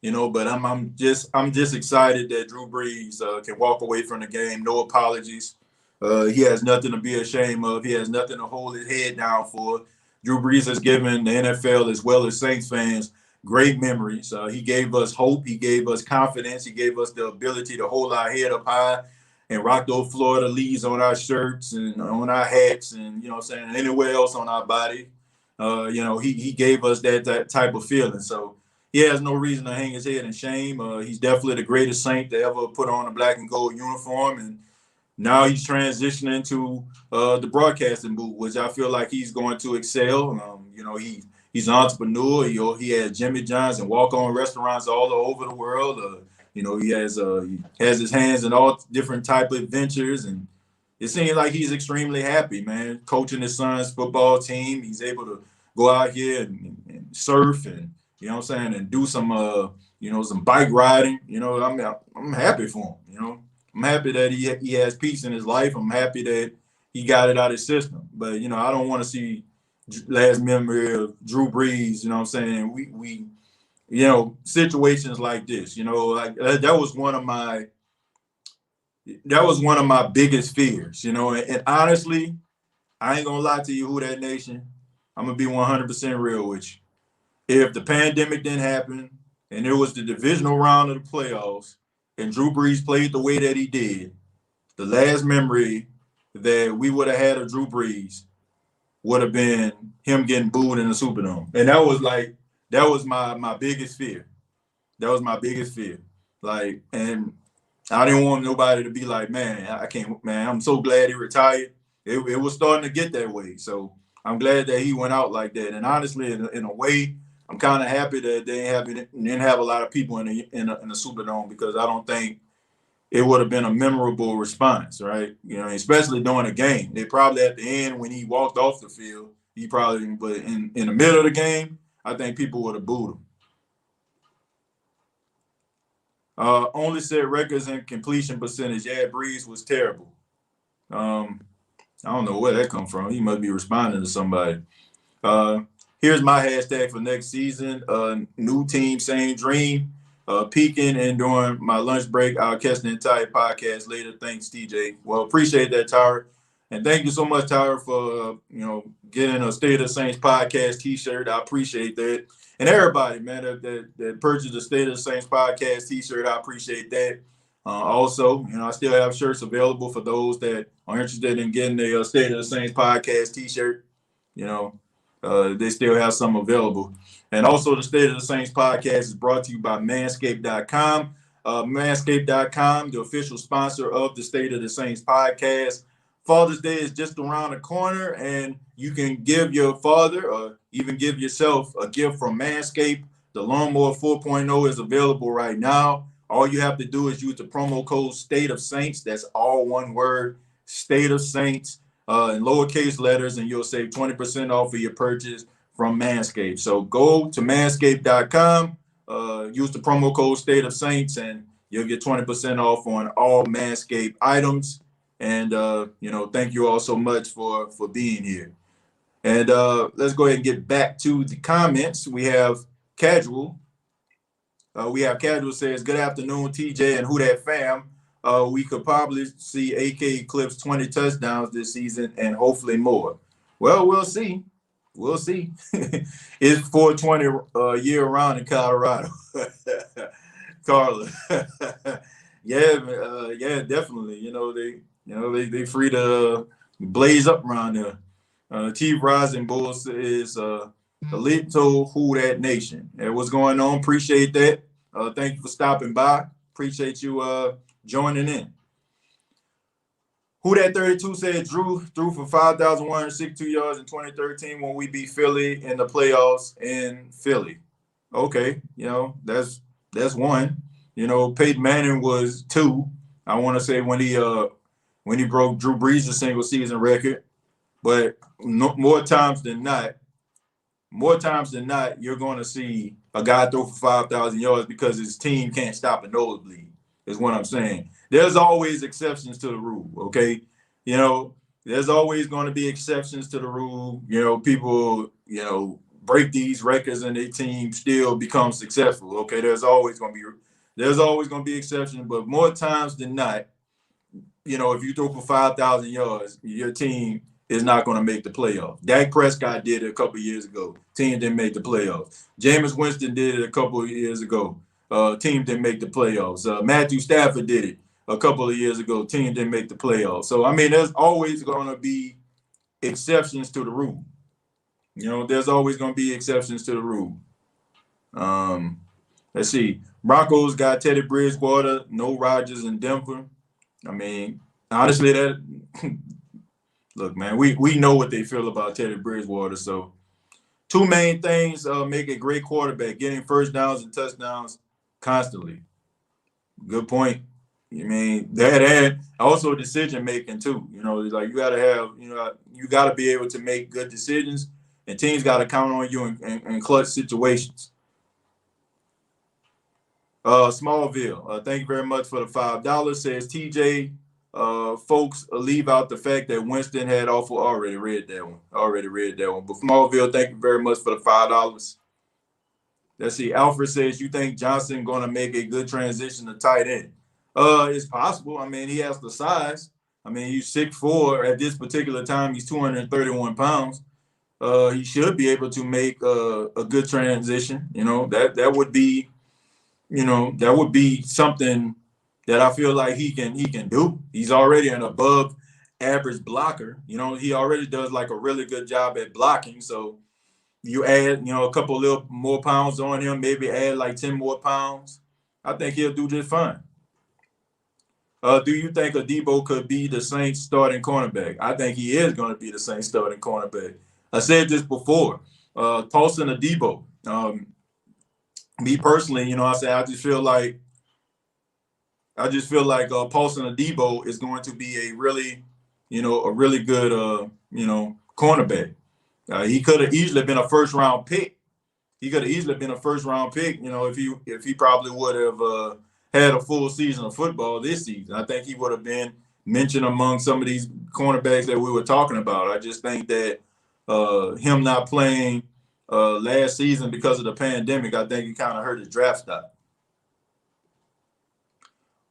But I'm just excited that Drew Brees can walk away from the game, no apologies. He has nothing to be ashamed of. He has nothing to hold his head down for. Drew Brees has given the NFL as well as Saints fans great memories. He gave us hope. He gave us confidence. He gave us the ability to hold our head up high and rock those Florida leaves on our shirts and on our hats and, anywhere else on our body. He gave us that type of feeling. So he has no reason to hang his head in shame. He's definitely the greatest Saint to ever put on a black and gold uniform. And now he's transitioning to the broadcasting booth, which I feel like he's going to excel. He's an entrepreneur. He has Jimmy John's and walk-on restaurants all over the world. He has his hands in all different type of adventures, and it seems like he's extremely happy, man. Coaching his son's football team, he's able to go out here and surf and and do some some bike riding. I'm happy for him. I'm happy that he has peace in his life. I'm happy that he got it out of his system. But, I don't want to see last memory of Drew Brees, we situations like this, that was one of my biggest fears, and honestly, I ain't going to lie to you, Who That Nation. I'm going to be 100% real with you. If the pandemic didn't happen and it was the divisional round of the playoffs, and Drew Brees played the way that he did, the last memory that we would have had of Drew Brees would have been him getting booed in the Superdome. And that was my biggest fear. That was my biggest fear. And I didn't want nobody to be like, man, I can't, man, I'm so glad he retired. It was starting to get that way. So I'm glad that he went out like that. And honestly, in a way, I'm kind of happy that they didn't have a lot of people in the Superdome, because I don't think it would have been a memorable response, right? You know, especially during a game. They probably at the end when he walked off the field, but in the middle of the game, I think people would have booed him. Only set records in completion percentage. Yeah, Brees was terrible. I don't know where that come from. He must be responding to somebody. Uh, Here's my hashtag for next season. New team, same dream. Peaking and during my lunch break, I'll catch the entire podcast later. Thanks, TJ. Well, appreciate that, Tyra. And thank you so much, Tyra, for getting a State of the Saints podcast T-shirt. I appreciate that. And everybody, man, that purchased the State of the Saints podcast T-shirt, I appreciate that. Also, I still have shirts available for those that are interested in getting the State of the Saints podcast T-shirt. They still have some available. And also, the State of the Saints podcast is brought to you by Manscaped.com. Manscaped.com, the official sponsor of the State of the Saints podcast. Father's Day is just around the corner, and you can give your father or even give yourself a gift from Manscaped. The Lawnmower 4.0 is available right now. All you have to do is use the promo code State of Saints. That's all one word, State of Saints, in lowercase letters, and you'll save 20% off of your purchase from Manscaped. So go to manscaped.com, use the promo code State of Saints, and you'll get 20% off on all Manscaped items. And, thank you all so much for being here. And let's go ahead and get back to the comments. We have Casual. Casual says, good afternoon, TJ and Who Dat Fam. We could probably see AK eclipse 20 touchdowns this season and hopefully more. Well, we'll see. We'll see. It's 420 year round in Colorado. Carla. Yeah, definitely. They free to blaze up around there. Chief Rising Bulls is Elite to Who Dat Nation. And what's going on? Appreciate that. Thank you for stopping by. Appreciate you joining in. Who Dat 32 said Drew threw for 5,162 yards in 2013 when we beat Philly in the playoffs in Philly. Okay, that's one. Peyton Manning was 2. I want to say when he broke Drew Brees' single season record. But more times than not, you're going to see a guy throw for 5,000 yards because his team can't stop a nosebleed, is what I'm saying. There's always exceptions to the rule, okay? There's always going to be exceptions to the rule. People, break these records and their team still become successful, okay? There's always going to be exceptions, but more times than not, if you throw for 5,000 yards, your team is not going to make the playoffs. Dak Prescott did it a couple of years ago. Team didn't make the playoffs. Jameis Winston did it a couple of years ago. Team didn't make the playoffs. Matthew Stafford did it a couple of years ago. Team didn't make the playoffs. So, there's always going to be exceptions to the rule. There's always going to be exceptions to the rule. Let's see. Broncos got Teddy Bridgewater, no Rodgers in Denver. Honestly, that look, man, we know what they feel about Teddy Bridgewater. So, two main things make a great quarterback: getting first downs and touchdowns constantly. Good point. That also decision making too. You got to be able to make good decisions, and teams got to count on you in clutch situations. Smallville, thank you very much for the $5. Says TJ. Folks leave out the fact that Winston had awful. Already read that one. But Smallville, thank you very much for the $5. Let's see. Alfred says, you think Johnson going to make a good transition to tight end? It's possible. He has the size. He's 6'4". At this particular time, he's 231 pounds. He should be able to make a good transition. That would be, that would be something that I feel like he can do. He's already an above average blocker. He already does like a really good job at blocking. So you add, a couple little more pounds on him, maybe add like 10 more pounds. I think he'll do just fine. Do you think Adebo could be the Saints starting cornerback? I think he is going to be the Saints starting cornerback. I said this before. Paulson Adebo. Me personally, I just feel like Paulson Adebo is going to be a really good cornerback. He could have easily been a first round pick. If he probably would have had a full season of football this season. I think he would have been mentioned among some of these cornerbacks that we were talking about. I just think that him not playing last season because of the pandemic, I think he kind of hurt his draft stock.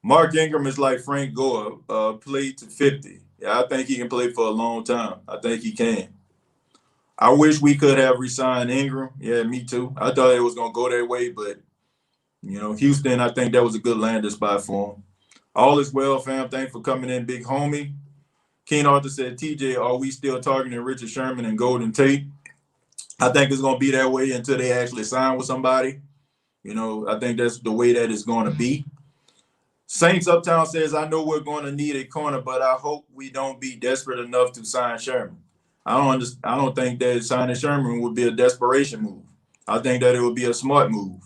Mark Ingram is like Frank Gore, played to 50. Yeah, I think he can play for a long time. I think he can. I wish we could have re-signed Ingram. Yeah, me too. I thought it was going to go that way, but, Houston, I think that was a good landing spot for him. All is well, fam. Thanks for coming in, big homie. Keen Arthur said, TJ, are we still targeting Richard Sherman and Golden Tate? I think it's going to be that way until they actually sign with somebody. I think that's the way that it's going to be. Saints Uptown says, I know we're going to need a corner, but I hope we don't be desperate enough to sign Sherman. I don't think that signing Sherman would be a desperation move. I think that it would be a smart move.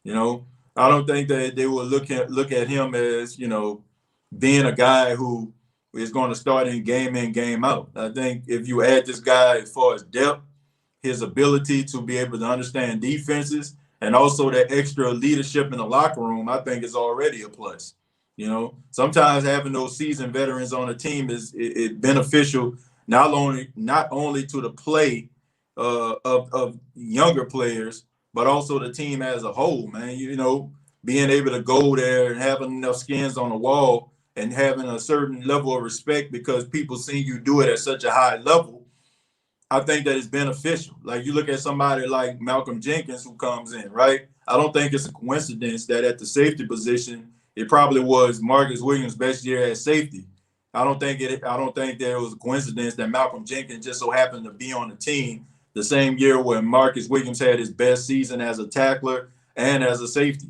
I don't think that they will look at him as, being a guy who is going to start in, game out. I think if you add this guy as far as depth, his ability to be able to understand defenses, and also that extra leadership in the locker room, I think is already a plus. Sometimes having those seasoned veterans on a team is beneficial, not only to the play of younger players, but also the team as a whole, man. Being able to go there and having enough skins on the wall and having a certain level of respect because people see you do it at such a high level, I think that it's beneficial. Like you look at somebody like Malcolm Jenkins who comes in, right? I don't think it's a coincidence that at the safety position, it probably was Marcus Williams' best year at safety. I don't think that it was a coincidence that Malcolm Jenkins just so happened to be on the team the same year when Marcus Williams had his best season as a tackler and as a safety.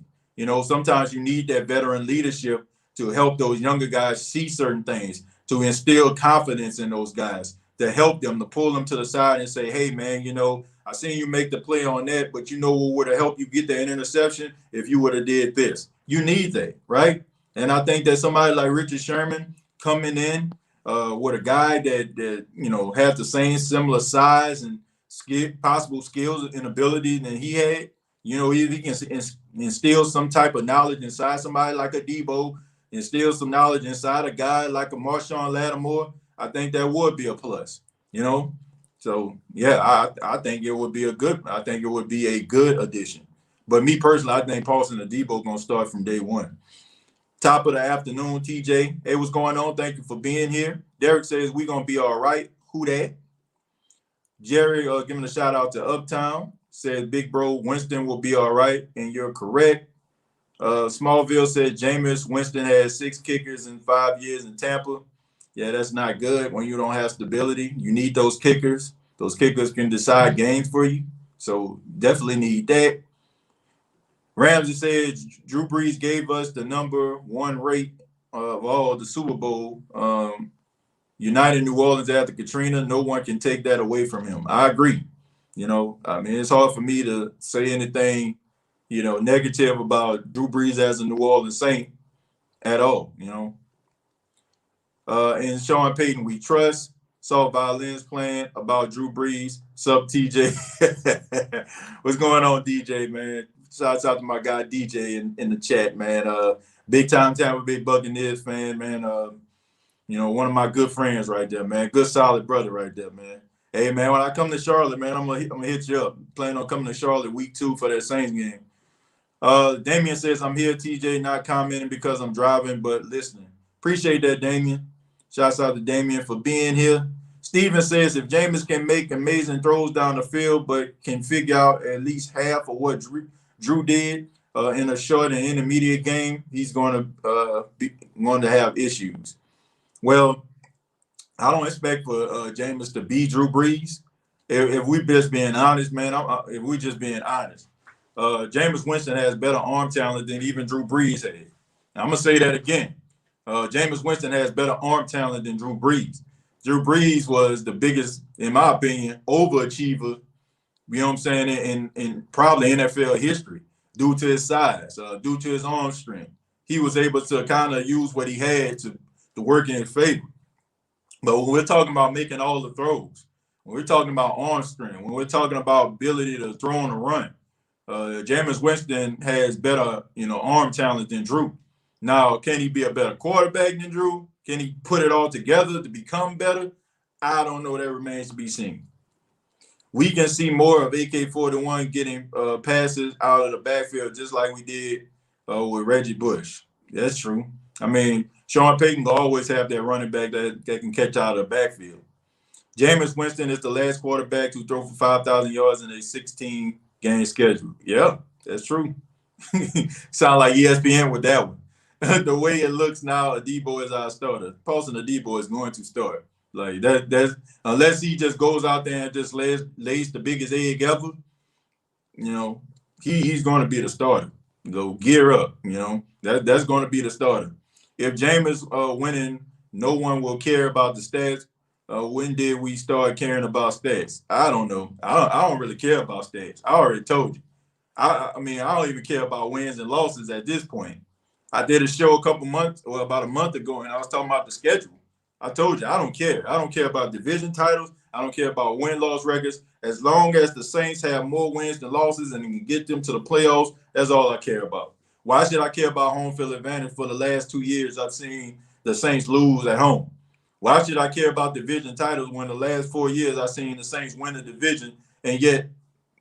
Sometimes you need that veteran leadership to help those younger guys see certain things, to instill confidence in those guys, to help them, to pull them to the side and say, hey, man, I seen you make the play on that, but what would have helped you get that interception if you would have did this? You need that, right? And I think that somebody like Richard Sherman coming in with a guy that has the same similar size and possible skills and ability than he had, he can instill some type of knowledge inside somebody like a Debo, instill some knowledge inside a guy like a Marshawn Lattimore, I think that would be a plus, So yeah, I think it would be a good addition. But me personally, I think Paulson Adebo gonna start from day one. Top of the afternoon, TJ. Hey, what's going on? Thank you for being here. Derek says we're gonna be all right. Who that? Jerry giving a shout out to Uptown. Says big bro Winston will be all right, and you're correct. Smallville said Jameis Winston had 6 kickers in 5 years in Tampa. Yeah, that's not good when you don't have stability. You need those kickers. Those kickers can decide games for you. So definitely need that. Ramsey said Drew Brees gave us the number 1 rate of all the Super Bowl. United New Orleans after Katrina, no one can take that away from him. I agree. It's hard for me to say anything, negative about Drew Brees as a New Orleans Saint at all, And Sean Payton, we trust. Saw violins playing about Drew Brees. Sup, TJ? What's going on, DJ, man? Shouts out to my guy DJ in the chat, man. Big time Tampa Bay Buccaneers fan, man. One of my good friends right there, man. Good solid brother right there, man. Hey, man, when I come to Charlotte, man, I'm gonna hit you up. Planning on coming to Charlotte week 2 for that Saints game. Damien says I'm here, TJ, not commenting because I'm driving, but listening. Appreciate that, Damien. Shouts out to Damien for being here. Steven says if Jameis can make amazing throws down the field, but can figure out at least half of what Drew did in a short and intermediate game, he's going to have issues. Well, I don't expect for Jameis to be Drew Brees. If we just being honest, man, if we just being honest, Jameis Winston has better arm talent than even Drew Brees had. I'm going to say that again. Jameis Winston has better arm talent than Drew Brees. Drew Brees was the biggest, in my opinion, overachiever You know what I'm saying? In probably NFL history, due to his size, due to his arm strength, he was able to kind of use what he had to work in his favor. But when we're talking about making all the throws, when we're talking about arm strength, when we're talking about ability to throw on a run, Jameis Winston has better, arm talent than Drew. Now, can he be a better quarterback than Drew? Can he put it all together to become better? I don't know. That remains to be seen. We can see more of AK-41 getting passes out of the backfield, just like we did with Reggie Bush. That's true. I mean, Sean Payton will always have that running back that can catch out of the backfield. Jameis Winston is the last quarterback to throw for 5,000 yards in a 16-game schedule. Yeah, that's true. Sound like ESPN with that one. The way it looks now, Adebo is our starter. Paulson Adebo is going to start. Like that's unless he just goes out there and just lays the biggest egg ever, he's going to be the starter. Go gear up, that's going to be the starter. If Jameis winning, no one will care about the stats. When did we start caring about stats? I don't know. I don't really care about stats. I already told you. I mean, I don't even care about wins and losses at this point. I did a show about a month ago, and I was talking about the schedule. I told you, I don't care. I don't care about division titles. I don't care about win-loss records. As long as the Saints have more wins than losses and can get them to the playoffs, that's all I care about. Why should I care about home field advantage? For the last 2 years, I've seen the Saints lose at home. Why should I care about division titles when the last 4 years I've seen the Saints win the division and yet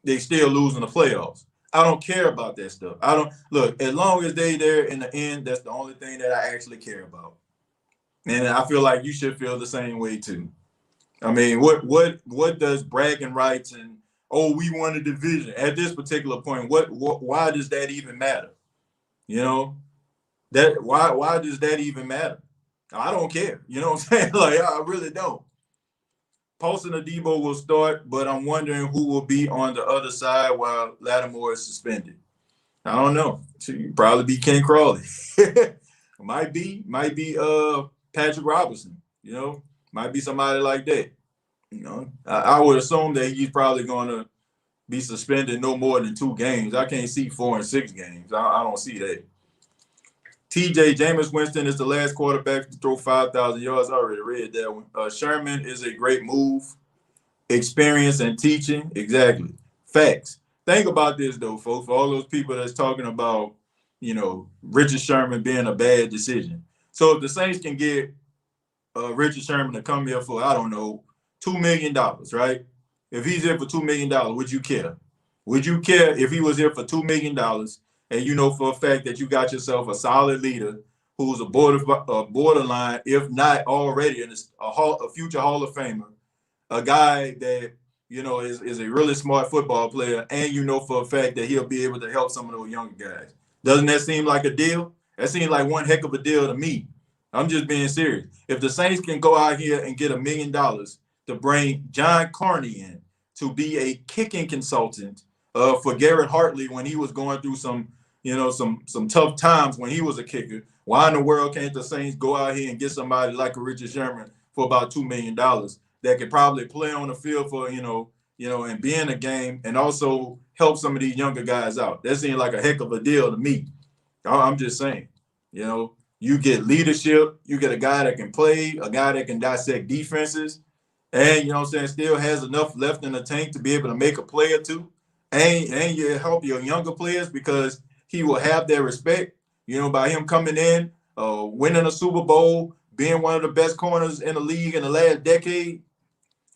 they still lose in the playoffs? I don't care about that stuff. I don't look, as long as they there in the end, that's the only thing that I actually care about. And I feel like you should feel the same way too. I mean, what does bragging rights and we won a division at this particular point? Why does that even matter? That why does that even matter? I don't care. You know what I'm saying? Like I really don't. Paulson Adebo will start, but I'm wondering who will be on the other side while Lattimore is suspended. I don't know. Probably be Ken Crawley. might be Patrick Robinson. Might be somebody like that. I would assume that he's probably going to be suspended no more than 2 games. I can't see 4 and 6 games. I don't see that. TJ, Jameis Winston is the last quarterback to throw 5,000 yards. I already read that one. Sherman is a great move. Experience and teaching. Exactly. Facts. Think about this, though, folks, for all those people that's talking about, Richard Sherman being a bad decision. So if the Saints can get Richard Sherman to come here for, I don't know, $2 million, right? If he's here for $2 million, would you care? Would you care if he was here for $2 million and you know for a fact that you got yourself a solid leader who's a borderline, if not already a future Hall of Famer, a guy that, is a really smart football player, and you know for a fact that he'll be able to help some of those younger guys? Doesn't that seem like a deal? That seems like one heck of a deal to me. I'm just being serious. If the Saints can go out here and get $1 million to bring John Carney in to be a kicking consultant for Garrett Hartley when he was going through some tough times when he was a kicker, why in the world can't the Saints go out here and get somebody like a Richard Sherman for about $2 million that could probably play on the field for, and be in a game and also help some of these younger guys out? That seems like a heck of a deal to me. I'm just saying, you get leadership, you get a guy that can play, a guy that can dissect defenses, and, still has enough left in the tank to be able to make a play or two. And you help your younger players because he will have their respect, by him coming in, winning a Super Bowl, being one of the best corners in the league in the last decade.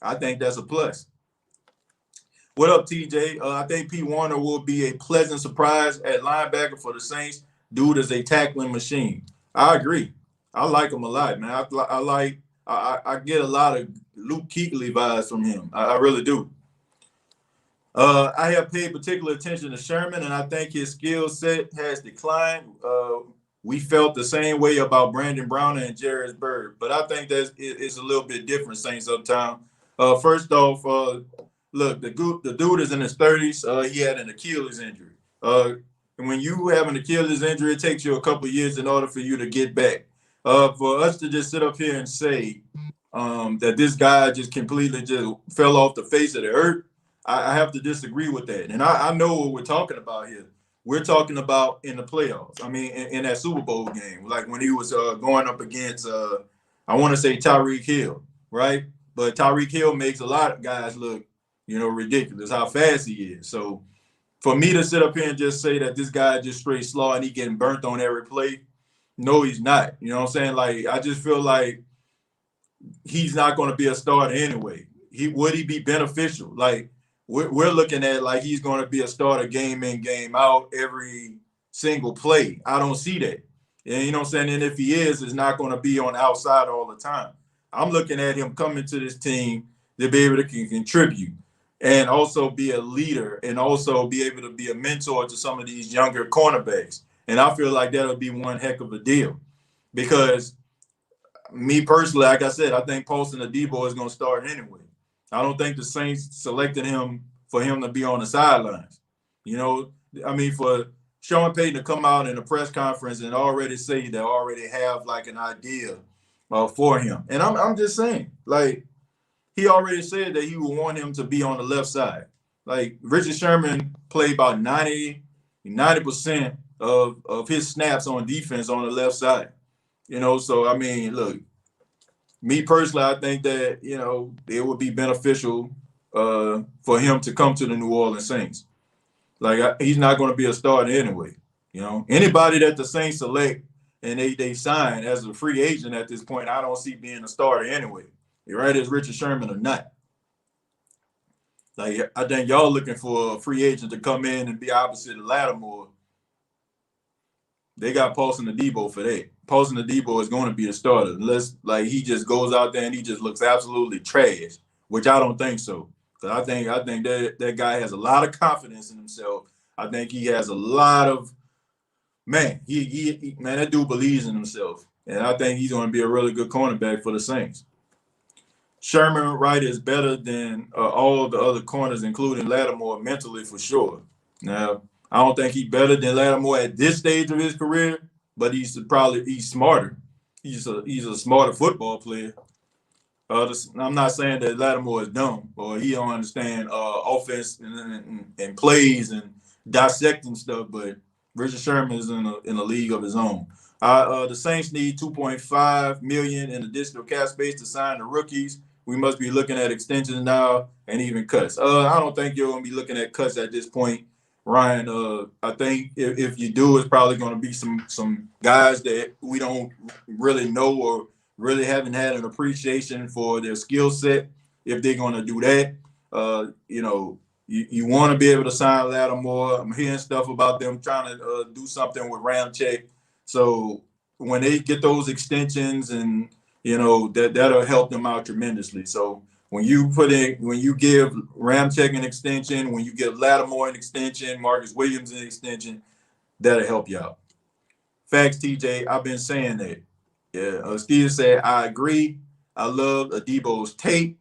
I think that's a plus. What up, TJ? I think P. Warner will be a pleasant surprise at linebacker for the Saints. Dude is a tackling machine. I agree. I like him a lot, man. I get a lot of Luke Kuechly vibes from him. I really do. I have paid particular attention to Sherman, and I think his skill set has declined. We felt the same way about Brandon Browner and Jairus Byrd, but I think it's a little bit different, Saints Uptown. First off, look, the dude is in his 30s. He had an Achilles injury. And when you have an Achilles injury, it takes you a couple of years in order for you to get back. For us to just sit up here and say that this guy just completely just fell off the face of the earth, I have to disagree with that. And I know what we're talking about here. We're talking about in the playoffs. I mean, in that Super Bowl game, like when he was going up against, I want to say Tyreek Hill, right? But Tyreek Hill makes a lot of guys look, ridiculous how fast he is. So for me to sit up here and just say that this guy just straight slaw and he getting burnt on every play, no, he's not. You know what I'm saying? Like, I just feel like he's not going to be a starter anyway. Would he be beneficial? Like, we're looking at like he's going to be a starter game in, game out every single play. I don't see that. And you know what I'm saying? And if he is, it's not going to be on the outside all the time. I'm looking at him coming to this team to be able to contribute and also be a leader and also be able to be a mentor to some of these younger cornerbacks. And I feel like that'll be one heck of a deal because me personally, like I said, I think Paulson Adebo is going to start anyway. I don't think the Saints selected him for him to be on the sidelines. I mean, for Sean Payton to come out in a press conference and already say they already have like an idea for him. And I'm just saying, like, he already said that he would want him to be on the left side. Like, Richard Sherman played about 90% of his snaps on defense on the left side. So, I mean, look, me personally, I think that, it would be beneficial for him to come to the New Orleans Saints. Like, he's not going to be a starter anyway. Anybody that the Saints select and they sign as a free agent at this point, I don't see being a starter anyway. You're right, as Richard Sherman or not. Like, I think y'all looking for a free agent to come in and be opposite of Lattimore. They got Paulson Adebo for that. Paulson Adebo is going to be a starter unless, like, he just goes out there and he just looks absolutely trash, which I don't think so. Because I think that guy has a lot of confidence in himself. I think he has a lot of man. Man, that dude believes in himself, and I think he's going to be a really good cornerback for the Saints. Sherman Wright is better than all the other corners, including Lattimore, mentally for sure. Now, I don't think he's better than Lattimore at this stage of his career, but he's smarter. He's a smarter football player. I'm not saying that Lattimore is dumb or he don't understand offense and plays and dissecting stuff, but Richard Sherman is in a league of his own. The Saints need $2.5 million in additional cap space to sign the rookies. We must be looking at extensions now and even cuts. I don't think you're going to be looking at cuts at this point, Ryan. I think if you do, it's probably going to be some guys that we don't really know or really haven't had an appreciation for their skill set. If they're going to do that, you want to be able to sign Lattimore. I'm hearing stuff about them trying to do something with Ramczyk. So when they get those extensions and that'll help them out tremendously. So when you give Ramczyk an extension, when you give Lattimore an extension, Marcus Williams an extension, that'll help you out. Facts, TJ. I've been saying that. Yeah, Steve said, I agree. I love Adebo's tape.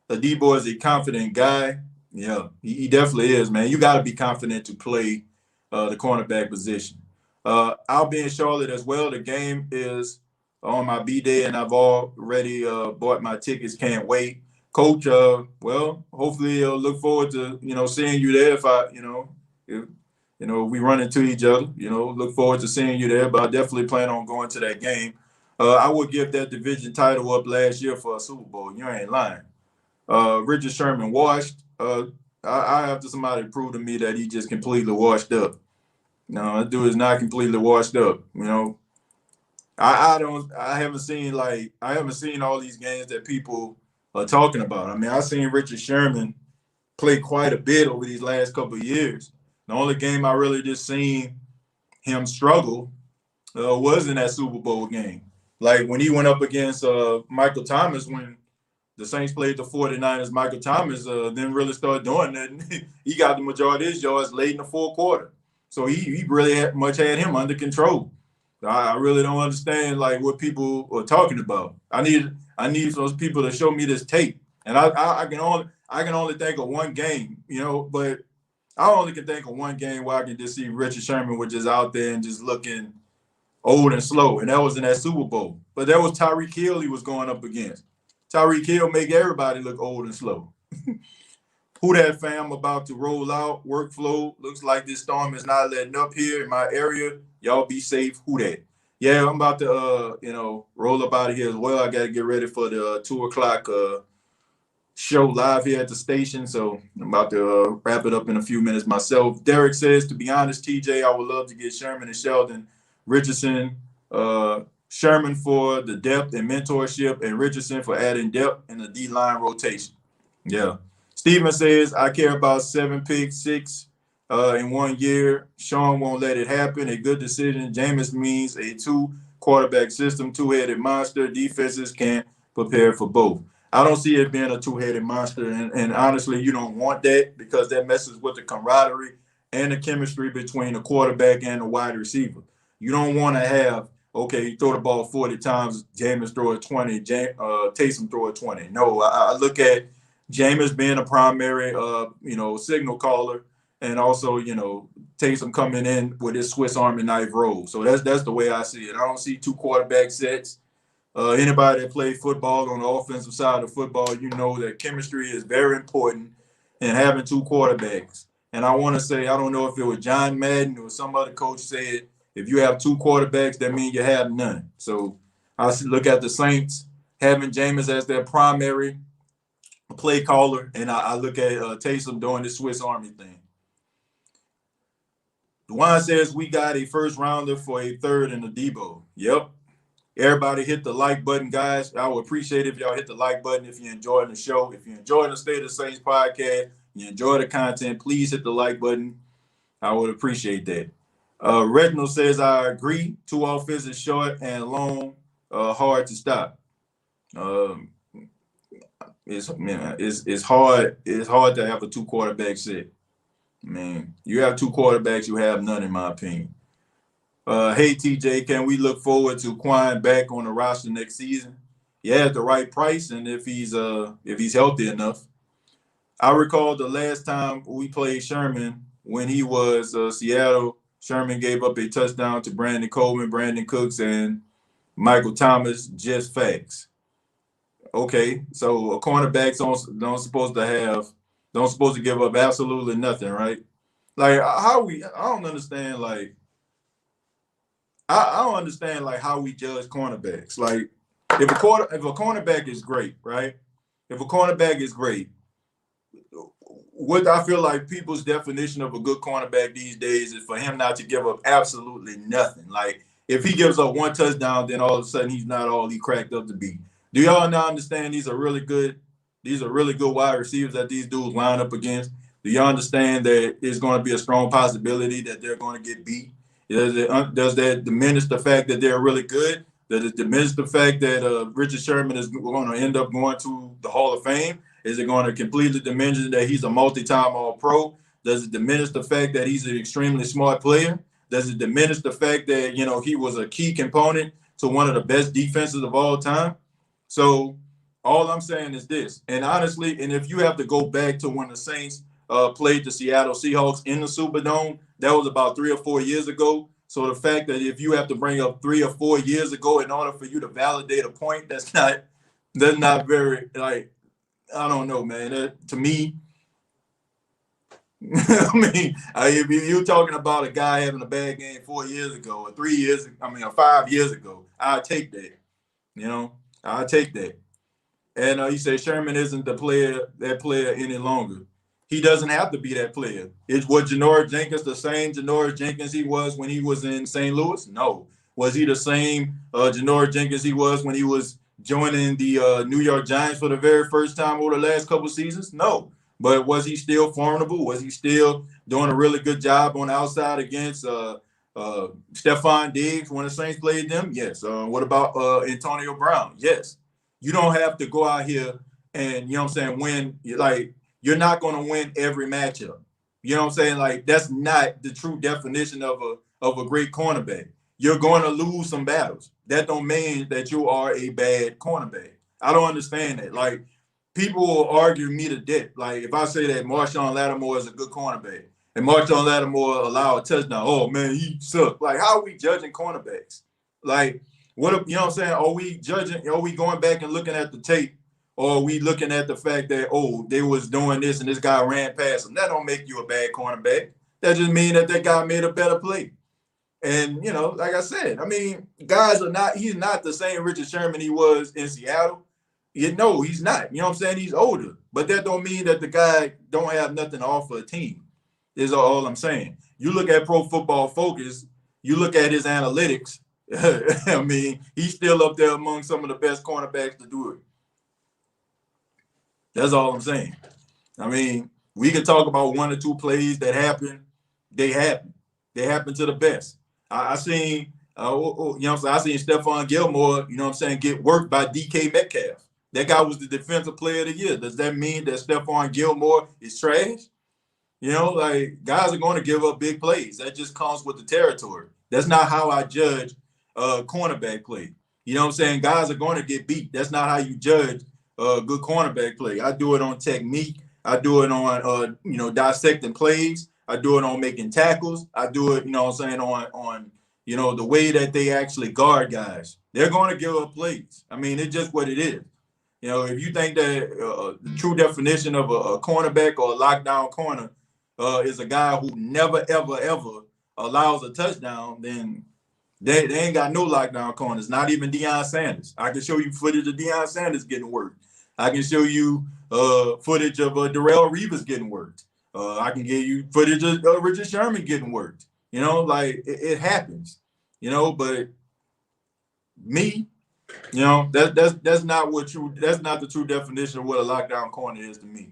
Adebo is a confident guy. Yeah, he definitely is, man. You got to be confident to play the cornerback position. I'll be in Charlotte as well. The game is on my B-Day, and I've already bought my tickets. Can't wait. Coach, hopefully look forward to, seeing you there if we run into each other, look forward to seeing you there, but I definitely plan on going to that game. I would give that division title up last year for a Super Bowl. You ain't lying. Richard Sherman washed. I have to somebody prove to me that he just completely washed up. No, that dude is not completely washed up. I haven't seen all these games that people are talking about. I mean, I've seen Richard Sherman play quite a bit over these last couple of years. The only game I really just seen him struggle was in that Super Bowl game. Like when he went up against Michael Thomas when the Saints played the 49ers, Michael Thomas didn't really start doing that. He got the majority of his yards late in the fourth quarter. So he really had him under control. I really don't understand like what people are talking about. I need those people to show me this tape. And I can only think of one game, but I only can think of one game where I can just see Richard Sherman was just out there and just looking old and slow. And that was in that Super Bowl. But that was Tyreek Hill he was going up against. Tyreek Hill make everybody look old and slow. Who that fam about to roll out? Workflow. Looks like this storm is not letting up here in my area. Y'all be safe. Who that? Yeah, I'm about to roll up out of here as well. I gotta get ready for the 2 o'clock show live here at the station. So I'm about to wrap it up in a few minutes myself. Derek says, to be honest, TJ, I would love to get Sherman and Sheldon Richardson. Sherman for the depth and mentorship, and Richardson for adding depth in the D-line rotation. Yeah. Steven says, I care about 7 picks, 6 in 1 year. Sean won't let it happen. A good decision. Jameis means a 2-quarterback system, 2-headed monster. Defenses can't prepare for both. I don't see it being a 2-headed monster. And honestly, you don't want that because that messes with the camaraderie and the chemistry between the quarterback and the wide receiver. You don't want to have, okay, you throw the ball 40 times, Jameis throw it 20, Taysom throw it 20. No, I look at Jameis being a primary, signal caller, and also, Taysom coming in with his Swiss Army knife role. So that's the way I see it. I don't see 2 quarterback sets. Anybody that played football on the offensive side of football, you know that chemistry is very important in having 2 quarterbacks. And I want to say, I don't know if it was John Madden or some other coach said, if you have 2 quarterbacks, that means you have none. So I look at the Saints having Jameis as their primary play caller, and I look at Taysom doing the Swiss Army thing. Dwan says we got a first rounder for a third in the Debo. Yep. Everybody hit the like button, guys. I would appreciate it if y'all hit the like button if you're enjoying the show. If you're enjoying the State of the Saints podcast, you enjoy the content, please hit the like button. I would appreciate that. Reginald says, I agree. 2 offenses short and long, hard to stop. It's hard. It's hard to have a 2 quarterback set. Man, you have 2 quarterbacks, you have none, in my opinion. Hey TJ, can we look forward to Quan back on the roster next season? Yeah, at the right price, and if he's healthy enough. I recall the last time we played Sherman when he was Seattle. Sherman gave up a touchdown to Brandon Coleman, Brandon Cooks, and Michael Thomas. Just facts. Okay, so a cornerbacks don't supposed to give up absolutely nothing, right? Like I don't understand. Like I don't understand like how we judge cornerbacks. Like if a cornerback is great, right? If a cornerback is great, what I feel like people's definition of a good cornerback these days is for him not to give up absolutely nothing. Like if he gives up 1 touchdown, then all of a sudden he's not all he cracked up to be. Do y'all now understand these are really good wide receivers that these dudes line up against? Do y'all understand that it's going to be a strong possibility that they're going to get beat? Does that diminish the fact that they're really good? Does it diminish the fact that Richard Sherman is going to end up going to the Hall of Fame? Is it going to completely diminish that he's a multi-time All-Pro? Does it diminish the fact that he's an extremely smart player? Does it diminish the fact that, he was a key component to one of the best defenses of all time? So all I'm saying is this, and honestly, and if you have to go back to when the Saints played the Seattle Seahawks in the Superdome, that was about 3 or 4 years ago. So the fact that if you have to bring up 3 or 4 years ago in order for you to validate a point, that's not very, like, I don't know, man. To me, I mean, if you're talking about a guy having a bad game 4 years ago or 3 years, or 5 years ago, I'll take that. I'll take that. And you say Sherman isn't that player any longer. He doesn't have to be that player. Was Janoris Jenkins the same Janoris Jenkins he was when he was in St. Louis? No. Was he the same Janoris Jenkins he was when he was joining the New York Giants for the very first time over the last couple of seasons? No. But was he still formidable? Was he still doing a really good job on the outside against Stephon Diggs when the Saints played them? Yes. What about Antonio Brown? Yes. You don't have to go out here and, win. Like, you're not going to win every matchup. You know what I'm saying? Like, that's not the true definition of a great cornerback. You're going to lose some battles. That don't mean that you are a bad cornerback. I don't understand that. Like, people will argue me to death. Like, if I say that Marshawn Lattimore is a good cornerback and Marshawn Lattimore allow a touchdown, oh, man, he sucked. Like, how are we judging cornerbacks? Like, what I'm saying? Are we going back and looking at the tape, or are we looking at the fact that, oh, they was doing this and this guy ran past him? That don't make you a bad cornerback. That just means that guy made a better play. And, you know, like I said, I mean, he's not the same Richard Sherman he was in Seattle. No, he's not. You know what I'm saying? He's older. But that don't mean that the guy don't have nothing to offer a team, is all I'm saying. You look at Pro Football Focus, you look at his analytics, I mean, he's still up there among some of the best cornerbacks to do it. That's all I'm saying. I mean, we could talk about one or two plays that happen. They happen. They happen to the best. I seen, you know what I'm saying? I seen Stephon Gilmore, you know what I'm saying, get worked by DK Metcalf. That guy was the defensive player of the year. Does that mean that Stephon Gilmore is trash? You know, like, guys are going to give up big plays. That just comes with the territory. That's not how I judge cornerback play. You know what I'm saying? Guys are going to get beat. That's not how you judge good cornerback play. I do it on technique. I do it on, you know, dissecting plays. I do it on making tackles. I do it, you know what I'm saying, on you know, the way that they actually guard guys. They're going to give up plays. I mean, it's just what it is. You know, if you think that the true definition of a cornerback or a lockdown corner is a guy who never, ever, ever allows a touchdown, then they ain't got no lockdown corners, not even Deion Sanders. I can show you footage of Deion Sanders getting worked. I can show you footage of Darrelle Revis getting worked. I can give you footage of Richard Sherman getting worked. You know, like, it happens. You know, but me, you know, that's not the true definition of what a lockdown corner is to me.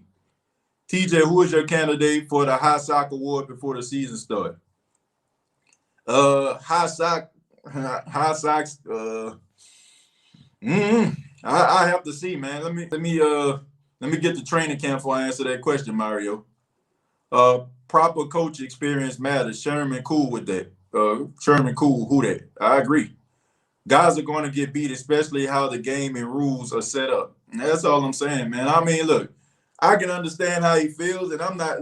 TJ, who is your candidate for the High Sock Award before the season starts? High Socks. I have to see, man. Let me get the training camp before I answer that question, Mario. Proper coach experience matters. Sherman cool with that. Sherman cool. Who that? I agree. Guys are going to get beat, especially how the game and rules are set up. And that's all I'm saying, man. I mean, look, I can understand how he feels, and I'm not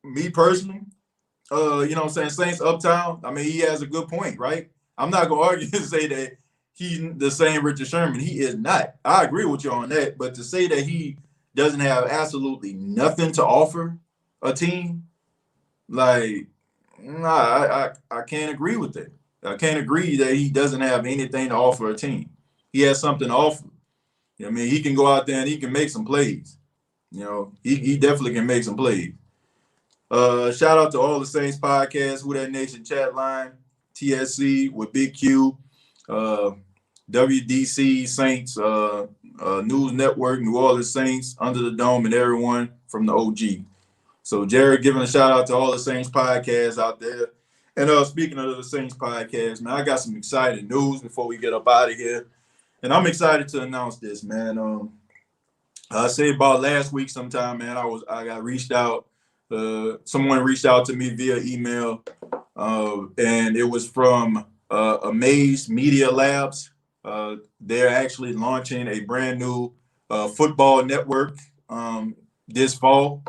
me personally. You know what I'm saying? Saints Uptown. I mean, he has a good point, right? I'm not gonna argue and say that he's the same Richard Sherman. He is not. I agree with you on that. But to say that he doesn't have absolutely nothing to offer a team, like, nah, I can't agree with that. I can't agree that he doesn't have anything to offer a team. He has something to offer. You know what I mean? He can go out there and he can make some plays. You know, he definitely can make some plays. Shout out to all the Saints podcasts, Who That Nation chat line, TSC with Big Q, WDC Saints, News Network, New Orleans Saints, Under the Dome, and everyone from the OG. So Jared giving a shout out to all the Saints podcasts out there. And speaking of the Saints podcast, man, I got some exciting news before we get up out of here. And I'm excited to announce this, man. I say about last week sometime, man, I got reached out. Someone reached out to me via email, and it was from Amaze Media Labs. They're actually launching a brand new football network this fall,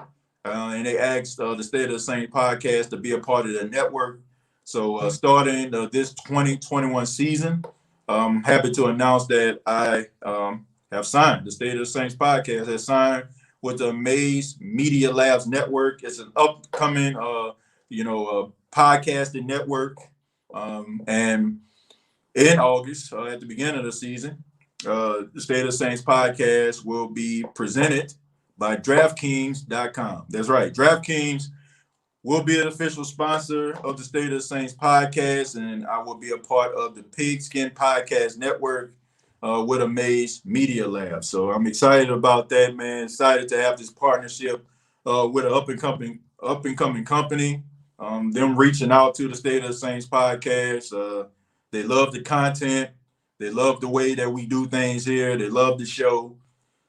and they asked the State of the Saints podcast to be a part of the network. So starting this 2021 season, I'm happy to announce that I have signed. The State of the Saints podcast has signed with the Amaze Media Labs Network. It's an upcoming, podcasting network. And in August, at the beginning of the season, the State of the Saints podcast will be presented by DraftKings.com. That's right. DraftKings will be an official sponsor of the State of the Saints podcast, and I will be a part of the Pigskin Podcast Network with Amaze Media Lab. So I'm excited about that, man. Excited to have this partnership with an up-and-coming company. Them reaching out to the State of the Saints podcast. They love the content. They love the way that we do things here. They love the show.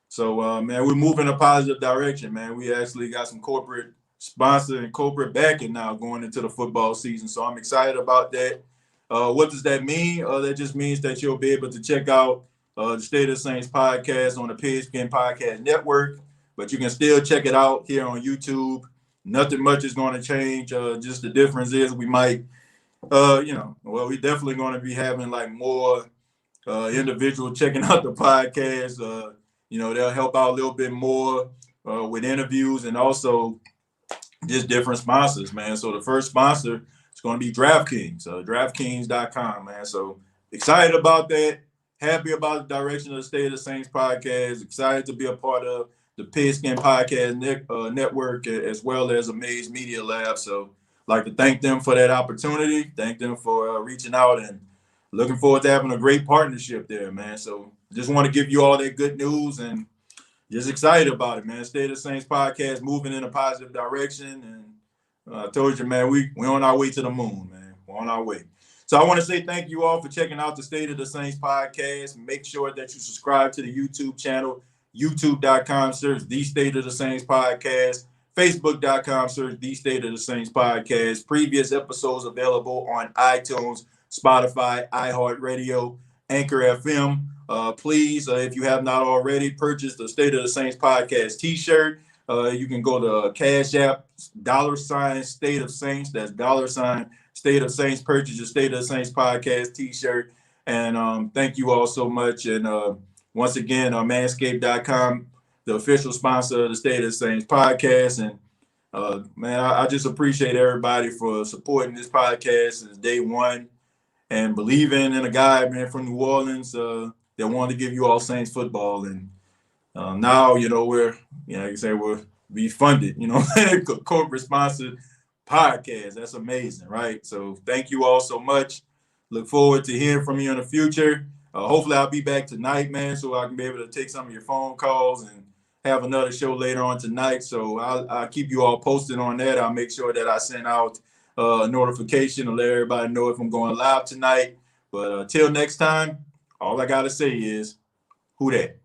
So, man, we're moving in a positive direction, man. We actually got some corporate sponsor and corporate backing now going into the football season. So I'm excited about that. What does that mean? That just means that you'll be able to check out the State of the Saints podcast on the Pigskin Podcast Network, but you can still check it out here on YouTube. Nothing much is going to change. Just the difference is we might, we're definitely going to be having like more individual checking out the podcast. They'll help out a little bit more with interviews and also just different sponsors, man. So the first sponsor is going to be DraftKings, DraftKings.com, man. So excited about that. Happy about the direction of the State of the Saints podcast. Excited to be a part of the Pigskin Podcast Network as well as Amaze Media Lab. So like to thank them for that opportunity. Thank them for reaching out and looking forward to having a great partnership there, man. So just want to give you all that good news and just excited about it, man. State of the Saints podcast moving in a positive direction. And I told you, man, we're on our way to the moon, man. We're on our way. So I want to say thank you all for checking out the State of the Saints podcast. Make sure that you subscribe to the YouTube channel, youtube.com, search The State of the Saints podcast, facebook.com, search The State of the Saints podcast. Previous episodes available on iTunes, Spotify, iHeartRadio, Anchor FM. Please, if you have not already, purchase the State of the Saints podcast t-shirt. You can go to Cash App, $ State of Saints. That's $ State of Saints. Purchase your State of the Saints podcast t-shirt. And thank you all so much. And once again, Manscaped.com, the official sponsor of the State of the Saints podcast. And man, I just appreciate everybody for supporting this podcast since day one and believing in a guy, man, from New Orleans that wanted to give you all Saints football. And now, we're we funded, corporate sponsored podcast. That's amazing, right? So thank you all so much. Look forward to hearing from you in the future. Hopefully I'll be back tonight, man, so I can be able to take some of your phone calls and have another show later on tonight. So I'll keep you all posted on that. I'll make sure that I send out a notification to let everybody know if I'm going live tonight. But till next time, all I got to say is, who dat?